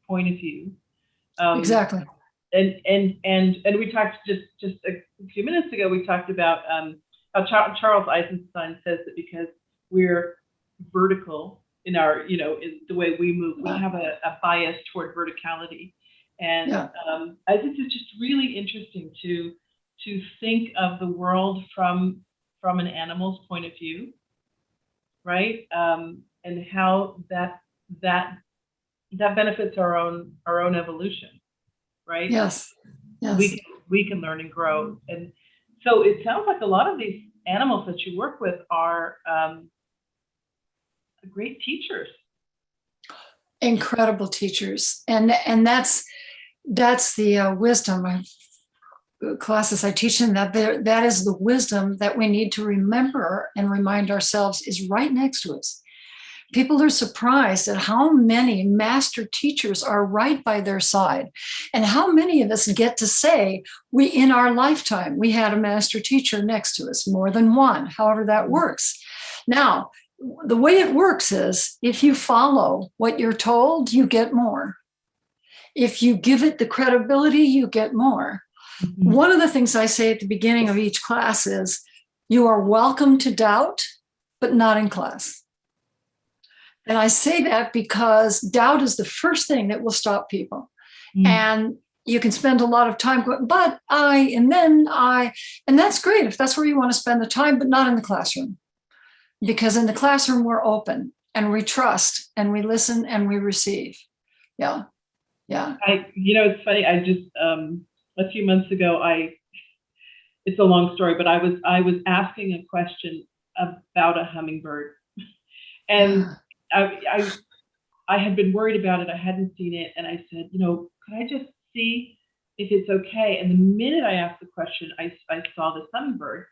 S1: point of view.
S2: Exactly.
S1: And we talked just a few minutes ago. We talked about how Charles Eisenstein says that because we're vertical in our, in the way we move, we have a bias toward verticality. And I think it's just really interesting to think of the world from an animal's point of view, right? And how that benefits our own evolution, right?
S2: Yes.
S1: We can learn and grow. And so it sounds like a lot of these animals that you work with are great teachers.
S2: Incredible teachers. And that's the wisdom of classes I teach them, that is the wisdom that we need to remember and remind ourselves is right next to us. People are surprised at how many master teachers are right by their side, and how many of us get to say in our lifetime we had a master teacher next to us, more than one, however that works. Now, the way it works is if you follow what you're told, you get more. If you give it the credibility, you get more. Mm-hmm. One of the things I say at the beginning of each class is, you are welcome to doubt, but not in class. And I say that because doubt is the first thing that will stop people. Mm. And you can spend a lot of time going, but and that's great if that's where you want to spend the time, but not in the classroom. Because in the classroom, we're open and we trust and we listen and we receive. Yeah. Yeah.
S1: It's funny. I just, a few months ago, it's a long story, but I was asking a question about a hummingbird, and I had been worried about it. I hadn't seen it, and I said, could I just see if it's okay? And the minute I asked the question, I saw this hummingbird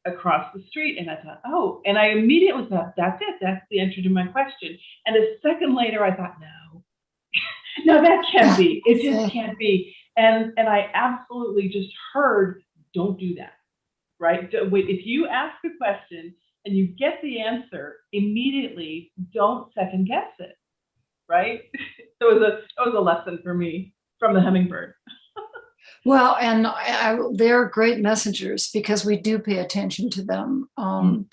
S1: across the street, and I thought, oh, and I immediately thought, that's it. That's the answer to my question. And a second later, I thought, no, that can't be. It just can't be. And I absolutely just heard, don't do that, right? If you ask a question and you get the answer immediately, don't second guess it, right? So it was a lesson for me from the hummingbird.
S2: Well, and they're great messengers because we do pay attention to them. One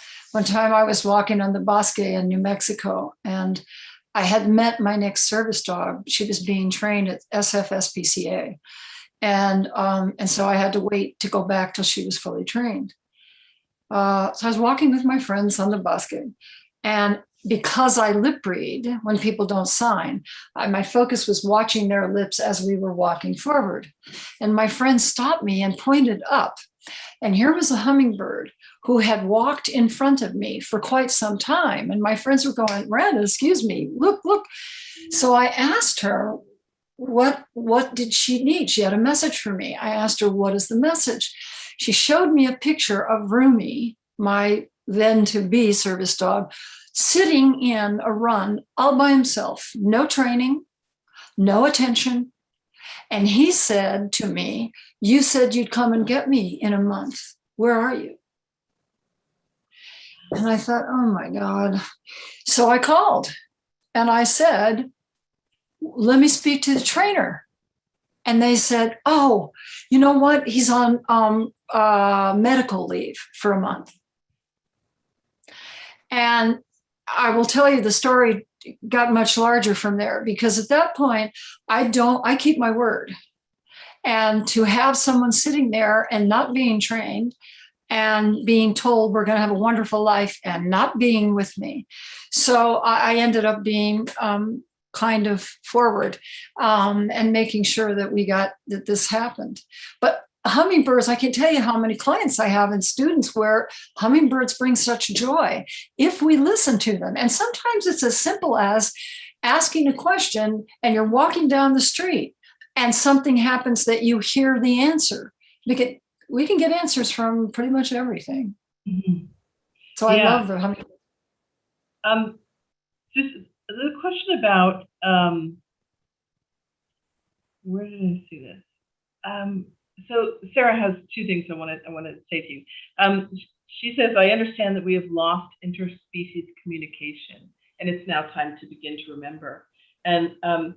S2: time I was walking on the Bosque in New Mexico, and I had met my next service dog. She was being trained at SFSPCA. And so I had to wait to go back till she was fully trained. So I was walking with my friends on the Bosque. And because I lip read when people don't sign, my focus was watching their lips as we were walking forward. And my friend stopped me and pointed up. And here was a hummingbird who had walked in front of me for quite some time. And my friends were going, Miranda, excuse me, look. So I asked her, what did she need? She had a message for me. I asked her, what is the message? She showed me a picture of Rumi, my then to be service dog, sitting in a run all by himself, no training, no attention. And he said to me, you said you'd come and get me in a month. Where are you? And I thought, oh my God. So I called and I said, let me speak to the trainer. And they said, oh, you know what? He's on medical leave for a month. And I will tell you, the story got much larger from there, because at that point, I keep my word. And to have someone sitting there and not being trained and being told we're going to have a wonderful life and not being with me. So I ended up being kind of forward and making sure that that this happened. But hummingbirds, I can tell you how many clients I have and students where hummingbirds bring such joy if we listen to them. And sometimes it's as simple as asking a question and you're walking down the street and something happens that you hear the answer. We can get answers from pretty much everything.
S1: Mm-hmm.
S2: So I love the hummingbird.
S1: Just the question about where did I see this? So Sarah has two things I want to say to you. She says, I understand that we have lost interspecies communication, and it's now time to begin to remember. And that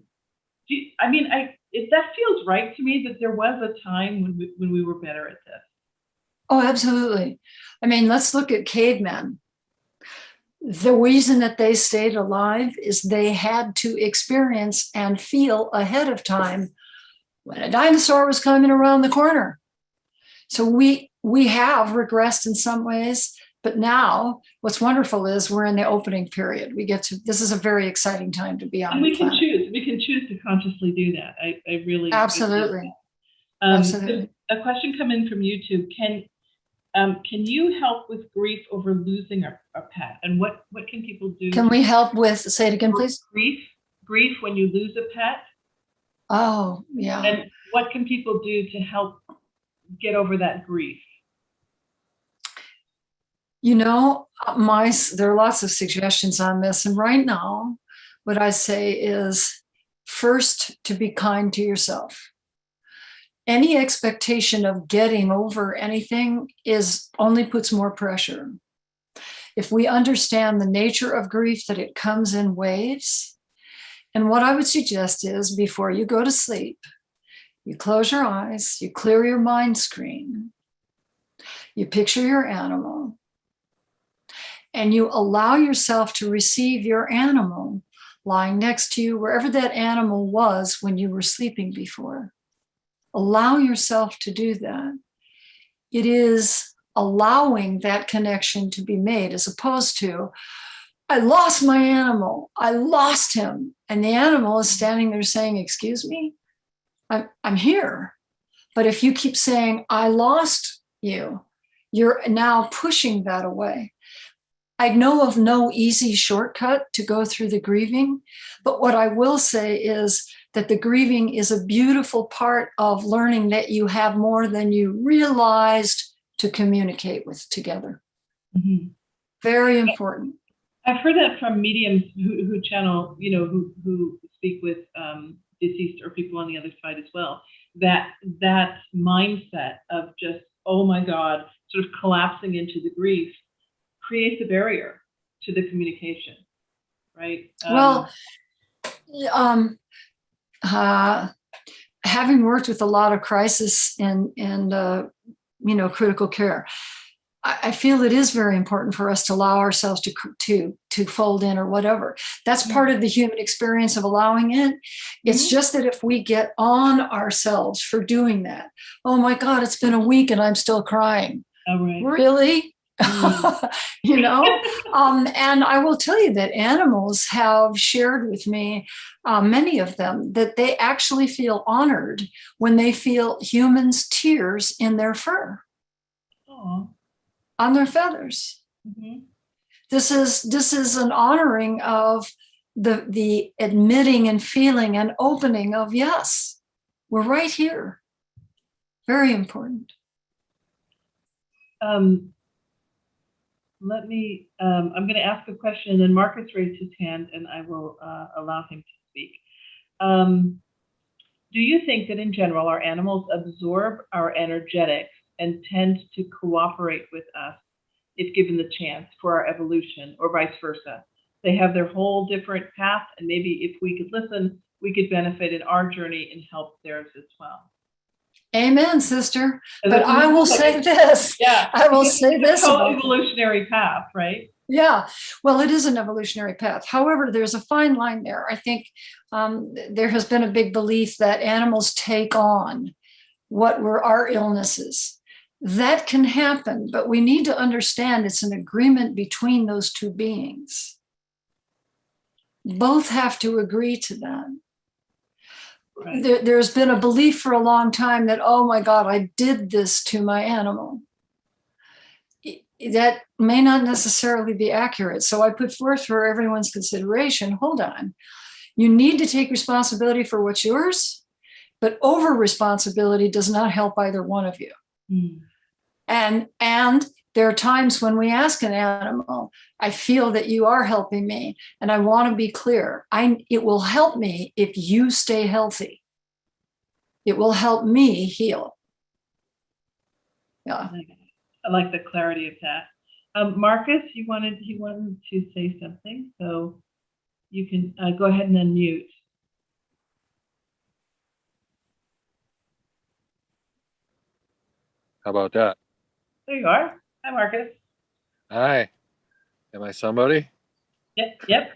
S1: feels right to me, that there was a time when we were better at this.
S2: Oh, absolutely. I mean, let's look at cavemen. The reason that they stayed alive is they had to experience and feel ahead of time when a dinosaur was coming around the corner. So we have regressed in some ways, but now what's wonderful is we're in the opening period. This is a very exciting time to be on.
S1: And we can choose to consciously do that. I really
S2: absolutely.
S1: Absolutely. A question come in from YouTube. Can you help with grief over losing a pet? And what can people do?
S2: Can we help with, say it again, please?
S1: Grief when you lose a pet.
S2: Oh, yeah.
S1: And what can people do to help get over that grief?
S2: You know, there are lots of suggestions on this. And right now, what I say is first, to be kind to yourself. Any expectation of getting over anything only puts more pressure. If we understand the nature of grief, that it comes in waves, and what I would suggest is before you go to sleep, you close your eyes, you clear your mind screen, you picture your animal, and you allow yourself to receive your animal lying next to you, wherever that animal was when you were sleeping before. Allow yourself to do that. It is allowing that connection to be made, as opposed to, I lost my animal, I lost him. And the animal is standing there saying, excuse me, I'm here. But if you keep saying, I lost you, you're now pushing that away. I know of no easy shortcut to go through the grieving, but what I will say is that the grieving is a beautiful part of learning that you have more than you realized to communicate with together. Mm-hmm. Very important.
S1: I've heard that from mediums who channel, who speak with deceased or people on the other side as well, that mindset of just, oh my God, sort of collapsing into the grief creates a barrier to the communication, right?
S2: Having worked with a lot of crisis and critical care, I feel it is very important for us to allow ourselves to fold in or whatever. That's part of the human experience of allowing it. It's just that if we get on ourselves for doing that, oh my God, it's been a week and I'm still crying.
S1: Oh, right.
S2: Really? And I will tell you that animals have shared with me, many of them, that they actually feel honored when they feel humans' tears in their fur.
S1: Aww.
S2: On their feathers. Mm-hmm. This is an honoring of the admitting and feeling and opening of, yes, we're right here. Very important.
S1: I'm going to ask a question, and then Marcus raised his hand, and I will allow him to speak. Do you think that in general our animals absorb our energetics and tend to cooperate with us if given the chance for our evolution, or vice versa? They have their whole different path, and maybe if we could listen, we could benefit in our journey and help theirs as well.
S2: Amen, sister.
S1: And
S2: But I will say this.
S1: Yeah,
S2: I will say this.
S1: It's a whole evolutionary path, right?
S2: Yeah, well, it is an evolutionary path. However, there's a fine line there. I think there has been a big belief that animals take on what were our illnesses. That can happen, but we need to understand it's an agreement between those two beings. Both have to agree to that. Right. There's been a belief for a long time that, oh my God, I did this to my animal. That may not necessarily be accurate. So I put forth for everyone's consideration, hold on. You need to take responsibility for what's yours, but over responsibility does not help either one of you. Mm. And there are times when we ask an animal, I feel that you are helping me, and I want to be clear. It will help me if you stay healthy. It will help me heal. Yeah.
S1: I like the clarity of that. Marcus, he wanted to say something, so you can go ahead and unmute.
S5: How about that?
S1: There you are. Hi, Marcus.
S5: Hi. Am I somebody?
S1: Yep. Yep.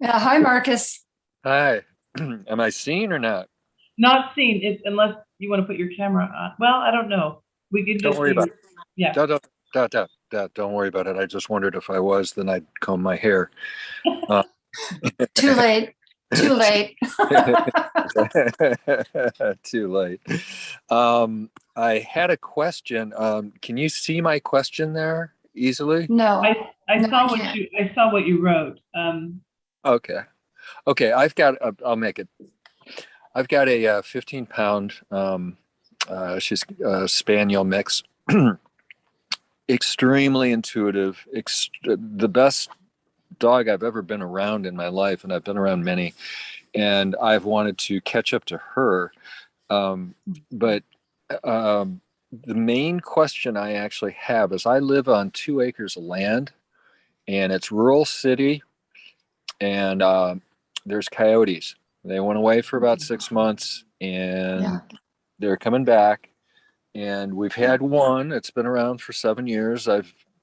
S2: Yeah. Hi, Marcus.
S5: Hi. Am I seen or not?
S1: Not seen, unless you want to put your camera on. Well, I don't know. We can
S5: Don't
S1: just
S5: worry about it.
S1: Yeah.
S5: Don't worry about it. I just wondered if I was, then I'd comb my hair.
S2: Too late. Too late.
S5: Too late. I had a question. Can you see my question there easily?
S2: No.
S1: I saw what you wrote.
S5: Okay. I'll make it. I've got a 15-pound she's a spaniel mix. Extremely intuitive, the best dog I've ever been around in my life, and I've been around many, and I've wanted to catch up to her. But the main question I actually have is, I live on 2 acres of land, and it's rural city, and there's coyotes. They went away for about 6 months, and they're coming back. And we've had one. It's been around for 7 years.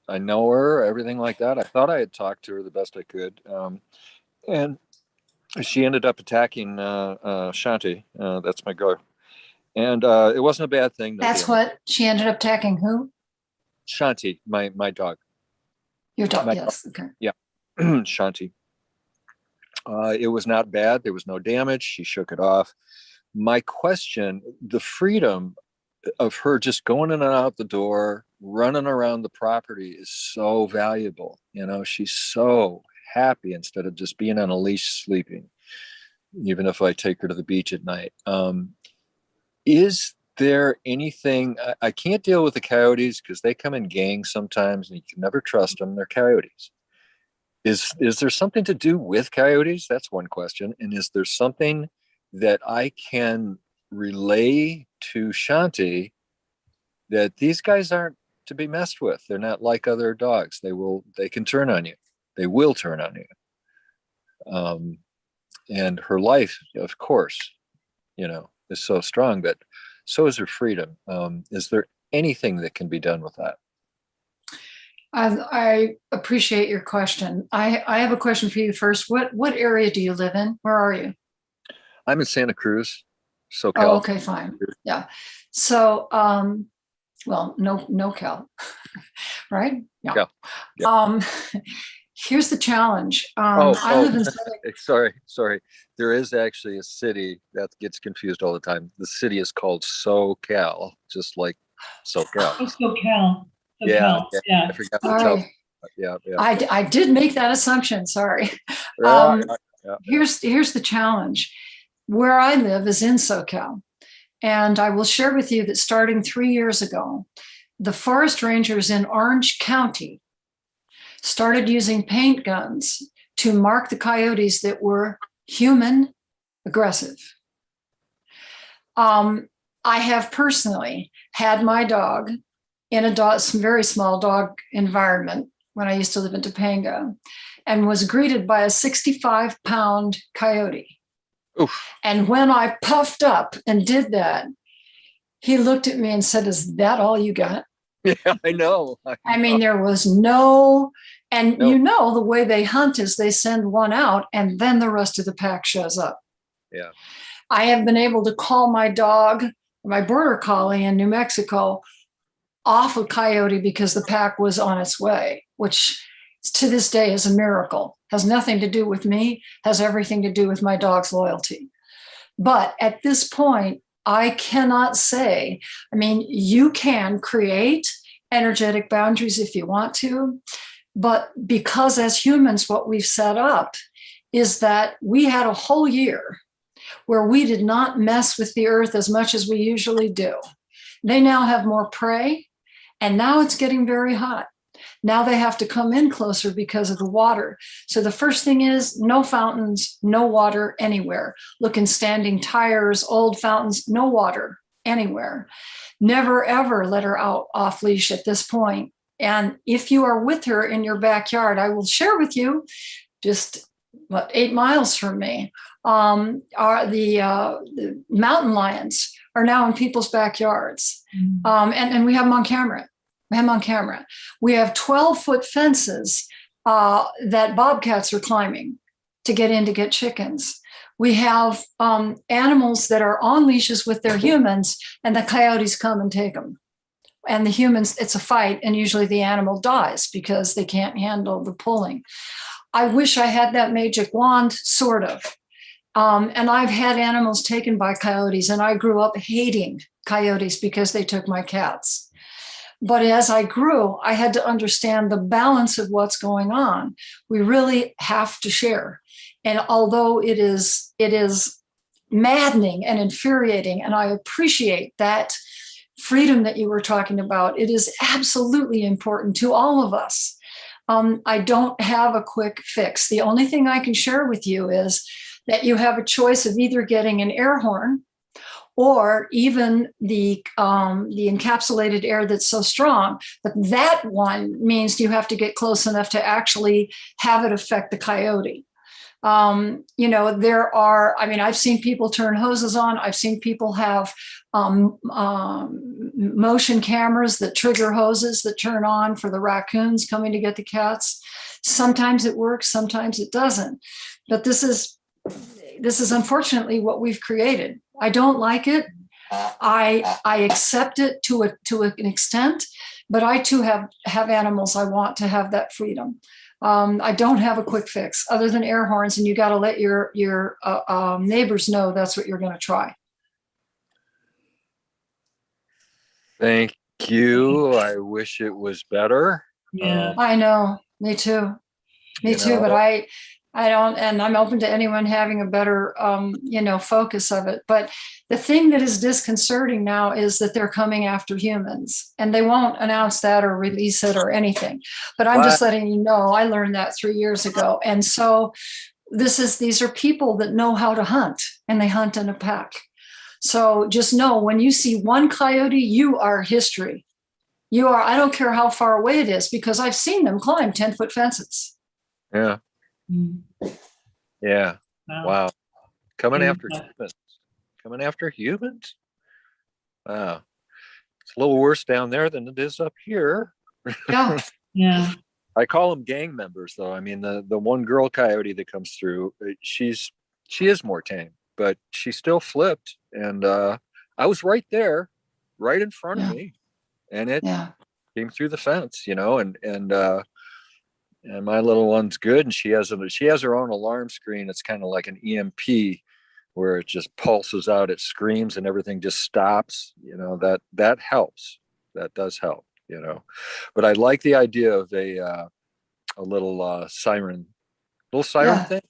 S5: I know her, everything like that. I thought I had talked to her the best I could, and she ended up attacking Shanti. That's my girl, and it wasn't a bad thing.
S2: That's what she ended up attacking. Who?
S5: Shanti, my dog.
S2: Your dog, yes. Dog. Okay.
S5: Yeah, Shanti. It was not bad. There was no damage. She shook it off. My question: the freedom of her just going in and out the door, running around the property, is so valuable. You know, she's so happy instead of just being on a leash sleeping, even if I take her to the beach at night. Is there anything, I can't deal with the coyotes because they come in gangs sometimes and you can never trust them. They're coyotes. Is there something to do with coyotes? That's one question. And is there something that I can relay to Shanti that these guys aren't to be messed with? They're not like other dogs. They can turn on you. They will turn on you. And her life, of course, is so strong, but so is her freedom. Is there anything that can be done with that?
S2: I appreciate your question. I have a question for you first. What area do you live in? Where are you?
S5: I'm in Santa Cruz, SoCal.
S2: Oh, okay, fine. Yeah. So, well, no Cal, right? Yeah. Yeah. Here's the challenge. I live in
S5: sorry. There is actually a city that gets confused all the time. The city is called SoCal, just like SoCal.
S1: Oh, SoCal.
S5: Yeah. I forgot to tell. Yeah.
S2: I did make that assumption. Sorry.
S5: Yeah, yeah.
S2: Here's the challenge. Where I live is in SoCal. And I will share with you that starting 3 years ago, the forest rangers in Orange County started using paint guns to mark the coyotes that were human aggressive. I have personally had my dog in a very small dog environment when I used to live in Topanga, and was greeted by a 65-pound coyote.
S5: Oof.
S2: And when I puffed up and did that, he looked at me and said, "Is that all you got?"
S5: Yeah, I know.
S2: I mean, there was no, and
S5: No.
S2: you know, the way they hunt is they send one out and then the rest of the pack shows up.
S5: Yeah.
S2: I have been able to call my dog, my border collie in New Mexico, off a coyote because the pack was on its way, which to this day is a miracle. Has nothing to do with me, has everything to do with my dog's loyalty. But at this point, I cannot say, I mean, you can create energetic boundaries if you want to, but because as humans, what we've set up is that we had a whole year where we did not mess with the earth as much as we usually do. They now have more prey, and now it's getting very hot. Now they have to come in closer because of the water. So the first thing is no fountains, no water anywhere. Look in standing tires, old fountains, no water anywhere. Never, ever let her out off leash at this point. And if you are with her in your backyard, I will share with you, just 8 miles from me, are the mountain lions are now in people's backyards. And we have them on camera. We have 12-foot fences that bobcats are climbing to get in to get chickens. We have animals that are on leashes with their humans, and the coyotes come and take them. And the humans, it's a fight, and usually the animal dies because they can't handle the pulling. I wish I had that magic wand, sort of. And I've had animals taken by coyotes, and I grew up hating coyotes because they took my cats. But as I grew, I had to understand the balance of what's going on. We really have to share. And although it is maddening and infuriating, and I appreciate that freedom that you were talking about, it is absolutely important to all of us. I don't have a quick fix. The only thing I can share with you is that you have a choice of either getting an air horn, or even the encapsulated air that's so strong. But that one means you have to get close enough to actually have it affect the coyote. There are, I've seen people turn hoses on. I've seen people have motion cameras that trigger hoses that turn on for the raccoons coming to get the cats. Sometimes it works, sometimes it doesn't. But this is unfortunately what we've created. I don't like it. I accept it to an extent, but I too have animals. I want to have that freedom. I don't have a quick fix other than air horns, and you got to let your neighbors know that's what you're going to try.
S5: Thank you. I wish it was better.
S1: Yeah.
S2: I know. Me too. But I don't, and I'm open to anyone having a better, focus of it. But the thing that is disconcerting now is that they're coming after humans, and they won't announce that or release it or anything. But I'm just letting you know, I learned that 3 years ago. And so these are people that know how to hunt, and they hunt in a pack. So just know, when you see one coyote, you are history. You are, I don't care how far away it is, because I've seen them climb 10-foot fences.
S5: Yeah. Yeah. Wow. Coming after humans. Wow. It's a little worse down there than it is up here.
S2: Yeah.
S1: Yeah.
S5: I call them gang members, though. I mean, the one girl coyote that comes through, she is more tame, but she still flipped, and I was right there, right in front of me, and it came through the fence, and my little one's good, and she has her own alarm screen. It's kind of like an EMP, where it just pulses out, it screams, and everything just stops. That helps. That does help. But I like the idea of a a little siren
S2: Yeah.
S5: thing.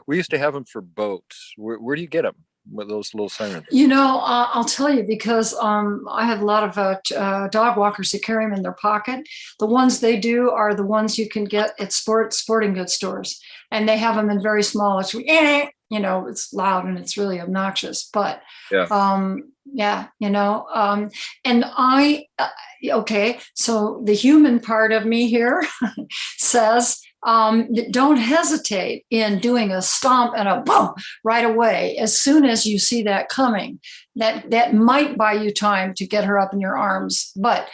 S5: We used to have them for boats. Where do you get them with those little sirens?
S2: I'll tell you because I have a lot of dog walkers that carry them in their pocket. The ones they do are the ones you can get at sporting goods stores, and they have them in very small. It's it's loud and it's really obnoxious. But
S5: Yeah.
S2: And I okay. So the human part of me here says, don't hesitate in doing a stomp and a boom right away. As soon as you see that coming, that might buy you time to get her up in your arms. But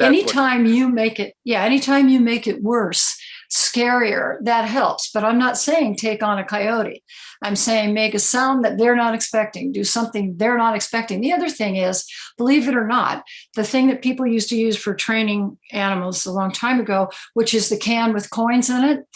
S2: anytime you make it worse, scarier, that helps. But I'm not saying take on a coyote. I'm saying make a sound that they're not expecting, do something they're not expecting. The other thing is, believe it or not, the thing that people used to use for training animals a long time ago, which is the can with coins in it.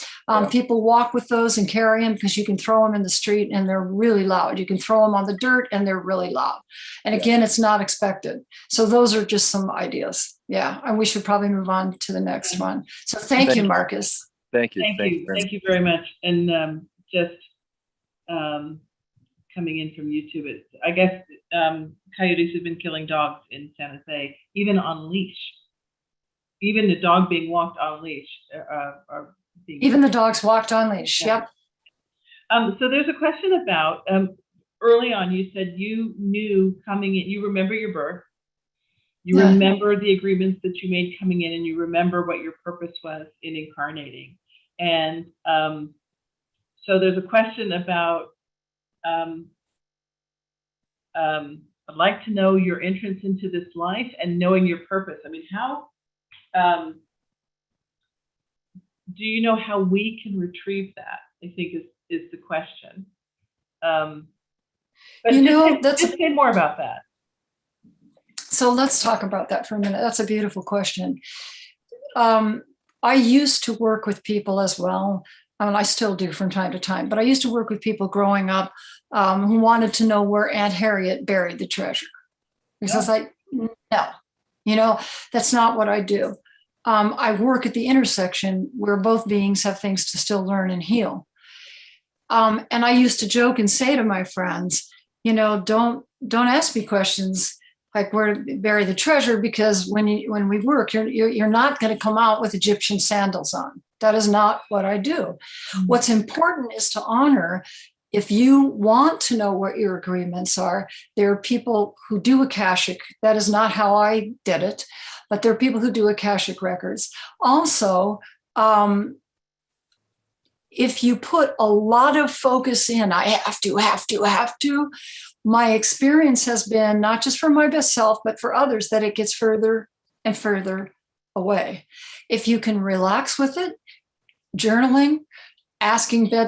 S2: People walk with those and carry them because you can throw them in the street and they're really loud. You can throw them on the dirt and they're really loud. And again, it's not expected. So those are just some ideas. Yeah. And we should probably move on to the next one. So thank you, Marcus.
S5: Thank you.
S1: Thank you very much. And just coming in from YouTube, I guess coyotes have been killing dogs in San Jose, even on leash. Even the dog being walked on leash.
S2: Even the dogs walked on leash.
S1: Yeah. Yep. So there's a question about early on. You said you knew coming in. You remember your birth. You remember the agreements that you made coming in, and you remember what your purpose was in incarnating. And so there's a question about, I'd like to know your entrance into this life and knowing your purpose. I mean, how do you know how we can retrieve that? I think is the question. But just say more about that.
S2: So let's talk about that for a minute. That's a beautiful question. I used to work with people as well. And I still do from time to time, but I used to work with people growing up who wanted to know where Aunt Harriet buried the treasure. Because I was like, no, that's not what I do. I work at the intersection where both beings have things to still learn and heal. And I used to joke and say to my friends, don't ask me questions like where to bury the treasure, because when we work, you're not going to come out with Egyptian sandals on. That is not what I do. Mm-hmm. What's important is to honor. If you want to know what your agreements are, there are people who do Akashic. That is not how I did it, but there are people who do Akashic records. Also, if you put a lot of focus in, I have to, my experience has been, not just for my best self, but for others, that it gets further and further away. If you can relax with it, journaling,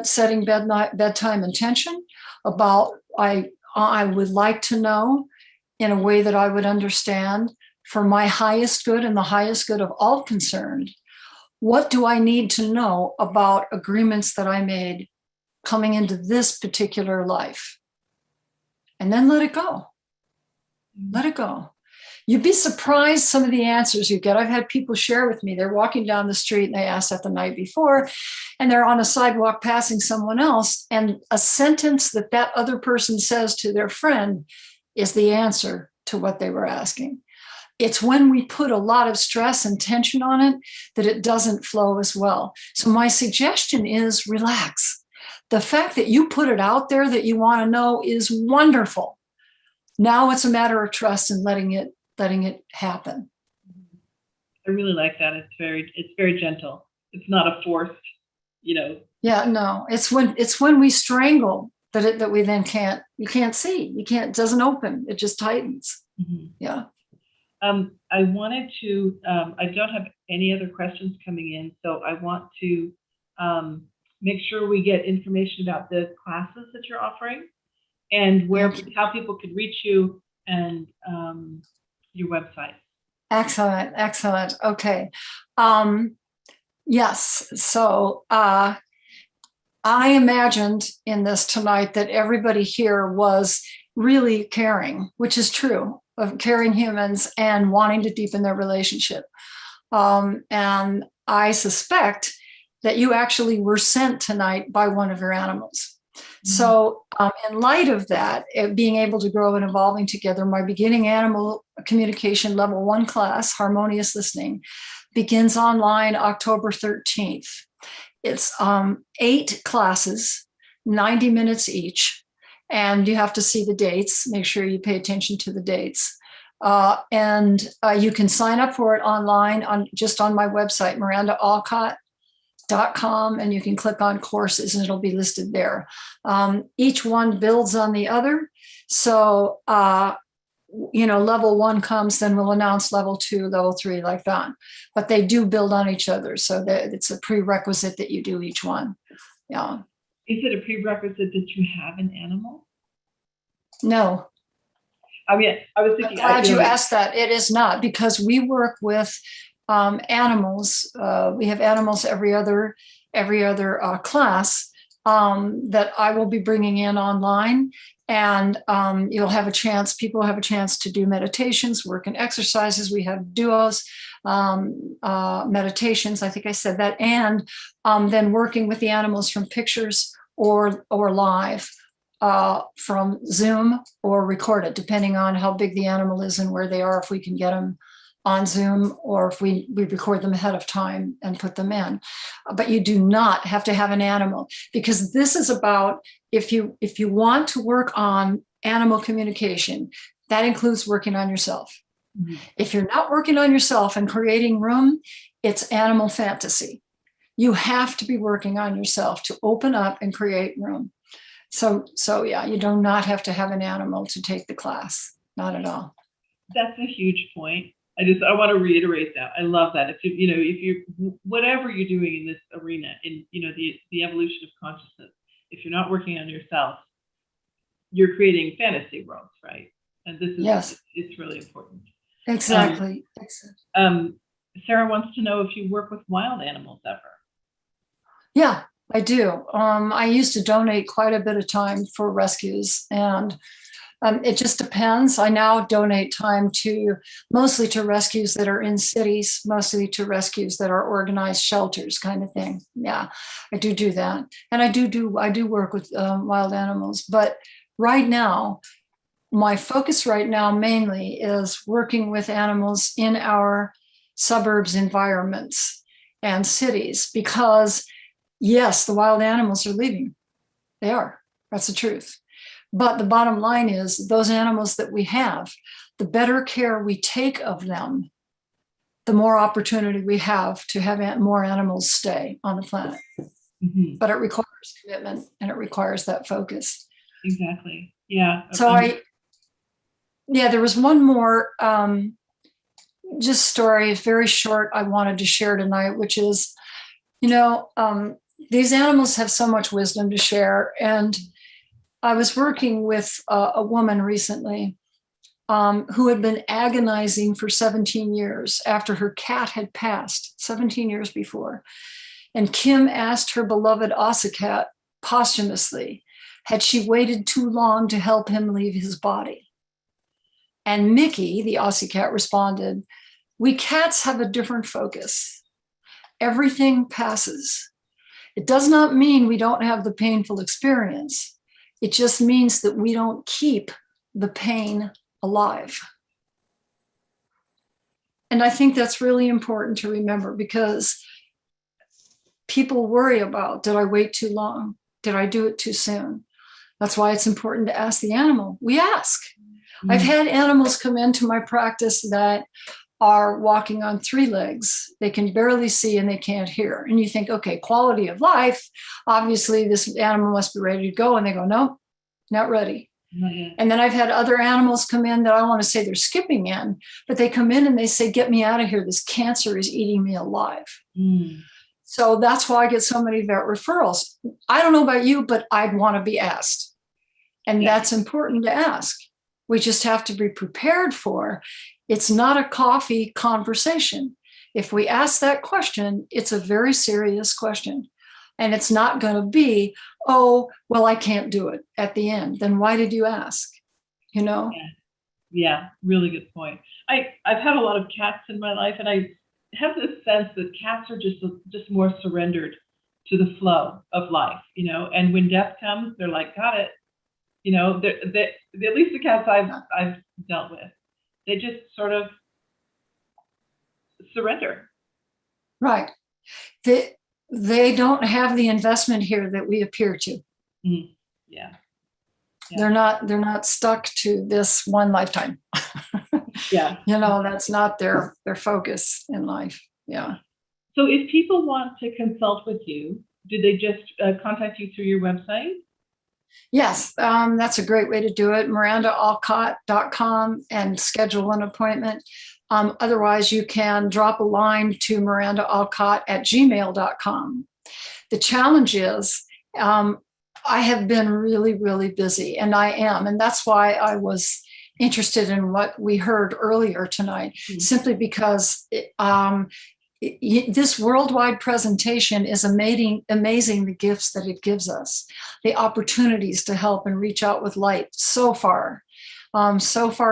S2: setting bedtime intention about, I would like to know in a way that I would understand for my highest good and the highest good of all concerned. What do I need to know about agreements that I made coming into this particular life? And then let it go. Let it go. You'd be surprised some of the answers you get. I've had people share with me, they're walking down the street and they asked that the night before, and they're on a sidewalk passing someone else, and a sentence that other person says to their friend is the answer to what they were asking. It's when we put a lot of stress and tension on it that it doesn't flow as well. So my suggestion is relax. The fact that you put it out there that you want to know is wonderful. Now it's a matter of trust and letting it happen.
S1: I really like that. It's very gentle. It's not a forced,
S2: Yeah, no. It's when we strangle that we then you can't see. It doesn't open. It just tightens. Mm-hmm. Yeah.
S1: I wanted to, I don't have any other questions coming in, so I want to make sure we get information about the classes that you're offering and how people could reach you and your website.
S2: Excellent. Okay. Yes. So I imagined in this tonight that everybody here was really caring, which is true, of caring humans and wanting to deepen their relationship. And I suspect that you actually were sent tonight by one of your animals. So in light of that, being able to grow and evolving together, my beginning animal communication level 1 class, Harmonious Listening, begins online October 13th. It's 8 classes, 90 minutes each, and you have to see the dates. Make sure you pay attention to the dates. And you can sign up for it online just on my website, mirandaalcott.com, and you can click on courses and it'll be listed there. Each one builds on the other. So, level 1 comes, then we'll announce level 2, level 3, like that. But they do build on each other. So that it's a prerequisite that you do each one. Yeah.
S1: Is it a prerequisite that you have an animal?
S2: No.
S1: I mean, I was thinking.
S2: I'm glad you asked that. It is not, because we work with animals. We have animals every other class that I will be bringing in online, and people have a chance to do meditations, work and exercises. We have duos, meditations. I think I said that, and then working with the animals from pictures or live. From Zoom or recorded, depending on how big the animal is and where they are, if we can get them on Zoom or if we record them ahead of time and put them in. But you do not have to have an animal, because this is about, if you want to work on animal communication, that includes working on yourself. Mm-hmm. If you're not working on yourself and creating room, it's animal fantasy. You have to be working on yourself to open up and create room. So yeah, you do not have to have an animal to take the class, not at all.
S1: That's a huge point. I want to reiterate that. I love that. If you whatever you're doing in this arena, in the evolution of consciousness, if you're not working on yourself, you're creating fantasy worlds, right? And this is it's really important.
S2: Exactly.
S1: Sarah wants to know if you work with wild animals ever.
S2: Yeah. I do. I used to donate quite a bit of time for rescues, and it just depends. I now donate time mostly to rescues that are in cities, mostly to rescues that are organized shelters, kind of thing. Yeah, I do that, and I do work with wild animals. But right now, my focus right now mainly is working with animals in our suburbs environments and cities, because yes, the wild animals are leaving. They are. That's the truth. But the bottom line is, those animals that we have, the better care we take of them, the more opportunity we have to have more animals stay on the planet. Mm-hmm. But it requires commitment, and it requires that focus.
S1: Exactly. Yeah.
S2: So there was one more just story, very short, I wanted to share tonight, which is, these animals have so much wisdom to share. And I was working with a woman recently who had been agonizing for 17 years after her cat had passed 17 years before. And Kim asked her beloved Alcott posthumously, had she waited too long to help him leave his body? And Mickey, the Alcott, responded, "We cats have a different focus. Everything passes. It does not mean we don't have the painful experience. It just means that we don't keep the pain alive." And I think that's really important to remember, because people worry about, did I wait too long? Did I do it too soon? That's why it's important to ask the animal. We ask. Mm-hmm. I've had animals come into my practice that are walking on 3 legs. They can barely see and they can't hear. And you think, okay, quality of life, obviously this animal must be ready to go. And they go, no, not ready. Mm-hmm. And then I've had other animals come in that I want to say they're skipping in, but they come in and they say, get me out of here. This cancer is eating me alive. Mm. So that's why I get so many vet referrals. I don't know about you, but I'd want to be asked. And that's important to ask. We just have to be prepared for. It's not a coffee conversation. If we ask that question, it's a very serious question. And it's not going to be, oh, well, I can't do it at the end. Then why did you ask?
S1: Yeah, really good point. I've had a lot of cats in my life, and I have this sense that cats are just more surrendered to the flow of life, you know. And when death comes, they're like, got it. You know, at least the cats I've dealt with, they just sort of surrender.
S2: Right. They don't have the investment here that we appear to.
S1: Mm. Yeah.
S2: They're not stuck to this one lifetime.
S1: Yeah.
S2: You know, that's not their focus in life. Yeah.
S1: So if people want to consult with you, do they just contact you through your website?
S2: Yes, that's a great way to do it. MirandaAlcott.com and schedule an appointment. Otherwise, you can drop a line to MirandaAlcott@gmail.com. The challenge is I have been really, really busy, and I am. And that's why I was interested in what we heard earlier tonight, simply because this worldwide presentation is amazing the gifts that it gives us, the opportunities to help and reach out with light so far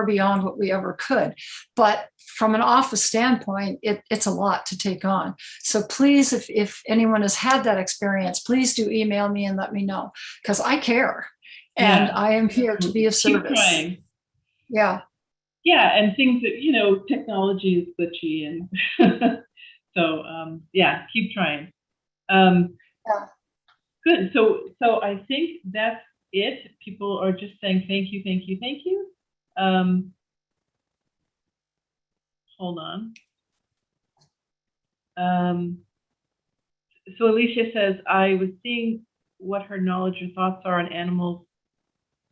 S2: beyond what we ever could. But from an office standpoint, it's a lot to take on. So please, if anyone has had that experience, please do email me and let me know, because I care and I am here to be of service.
S1: Keep trying.
S2: Yeah.
S1: Yeah, and things that, you know, technology is glitchy, and so keep trying.
S2: Yeah.
S1: Good. So I think that's it. People are just saying thank you, thank you, thank you. Hold on. So Alicia says, I was seeing what her knowledge or thoughts are on animals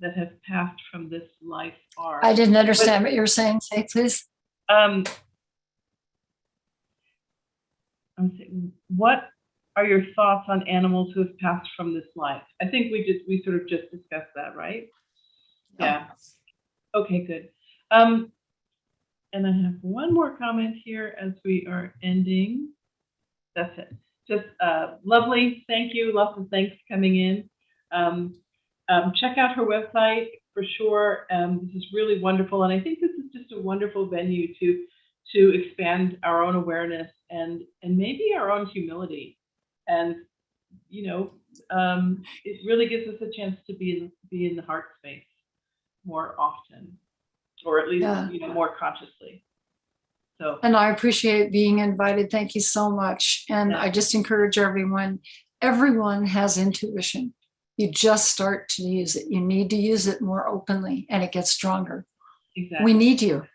S1: that have passed from this life are.
S2: I didn't understand what you were saying. Say, please.
S1: I'm saying, what are your thoughts on animals who have passed from this life? I think we sort of just discussed that, right? Yeah. Okay, good. And I have one more comment here as we are ending. That's it. Just lovely. Thank you. Lots of thanks coming in. Check out her website for sure. This is really wonderful. And I think this is just a wonderful venue to expand our own awareness and maybe our own humility. And, you know, it really gives us a chance to be in the heart space more often, or at least, you know, more consciously. So.
S2: And I appreciate being invited. Thank you so much. And I just encourage everyone has intuition. You just start to use it. You need to use it more openly, and it gets stronger.
S1: Exactly.
S2: We need you.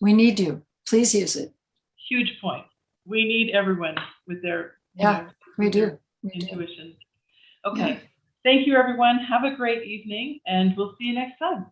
S2: We need you. Please use it.
S1: Huge point. We need everyone with their intuition. Okay. Thank you, everyone. Have a great evening, and we'll see you next time.